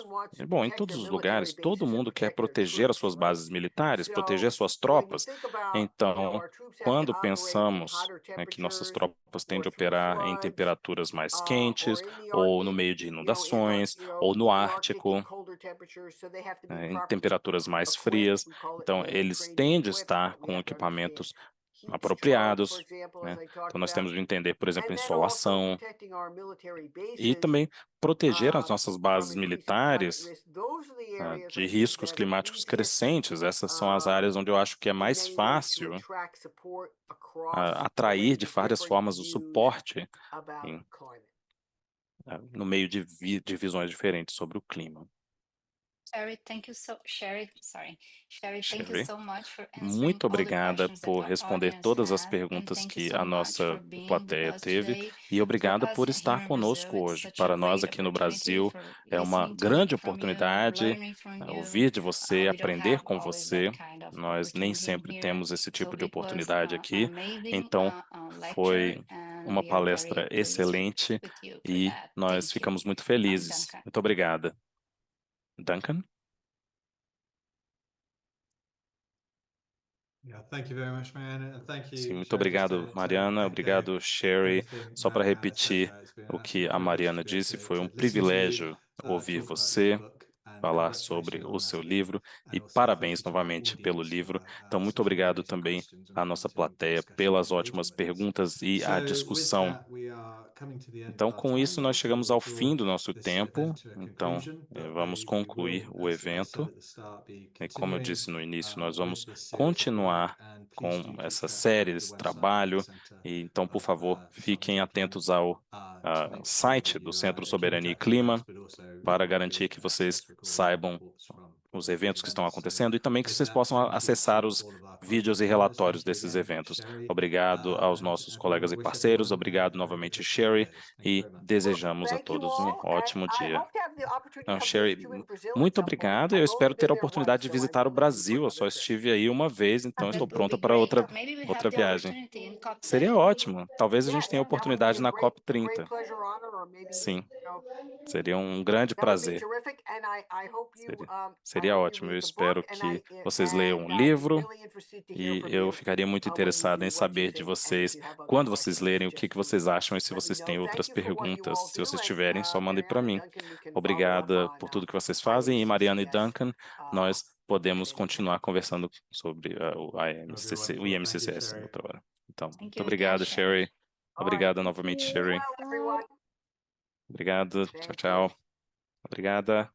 bom, em todos os lugares, todo mundo quer proteger as suas bases militares, proteger suas tropas. Então, quando pensamos, né, que nossas tropas tendem a operar em temperaturas mais quentes, ou no meio de inundações, ou no Ártico, em temperaturas mais frias, então eles tendem a estar com equipamentos apropriados, né? Então nós temos de entender, por exemplo, insolação e também proteger as nossas bases militares de riscos climáticos crescentes. Essas são as áreas onde eu acho que é mais fácil atrair de várias formas o suporte no meio de visões diferentes sobre o clima. Sherry, muito obrigada por responder todas as perguntas que a nossa plateia teve e obrigada por estar conosco hoje. Para nós aqui no Brasil é uma grande oportunidade ouvir de você, aprender com você. Nós nem sempre temos esse tipo de oportunidade aqui, então foi uma palestra excelente e nós ficamos muito felizes. Muito obrigada. Duncan? Sim, muito obrigado, Mariana. Obrigado, Sherry. Só para repetir o que a Mariana disse, foi um privilégio ouvir você falar sobre o seu livro e parabéns novamente pelo livro. Então, muito obrigado também à nossa plateia pelas ótimas perguntas e a discussão. Então, com isso, nós chegamos ao fim do nosso tempo. Então, vamos concluir o evento. E como eu disse no início, nós vamos continuar com essa série, esse trabalho. E, então, por favor, fiquem atentos ao site do Centro Soberania e Clima para garantir que vocês saibam os eventos que estão acontecendo e também que vocês possam acessar os vídeos e relatórios desses eventos. Obrigado aos nossos colegas e parceiros, obrigado novamente, Sherry, e desejamos a todos um ótimo dia. Sherry, muito obrigado. Eu espero ter a oportunidade de visitar o Brasil. Eu só estive aí uma vez, então estou pronta para outra viagem. Seria ótimo. Talvez a gente tenha a oportunidade na COP30. Sim. Seria um grande prazer. Seria ótimo. Eu espero que vocês leiam o livro e eu ficaria muito interessado em saber de vocês, quando vocês lerem, o que vocês acham e se vocês têm outras perguntas. Se vocês tiverem, só mandem para mim. Obrigada por tudo que vocês fazem e Mariana e Duncan, nós podemos continuar conversando sobre o IMCCS outra hora. Então, muito obrigado, Sherry. Obrigada novamente, Sherry. Obrigado. Tchau, tchau. Obrigada.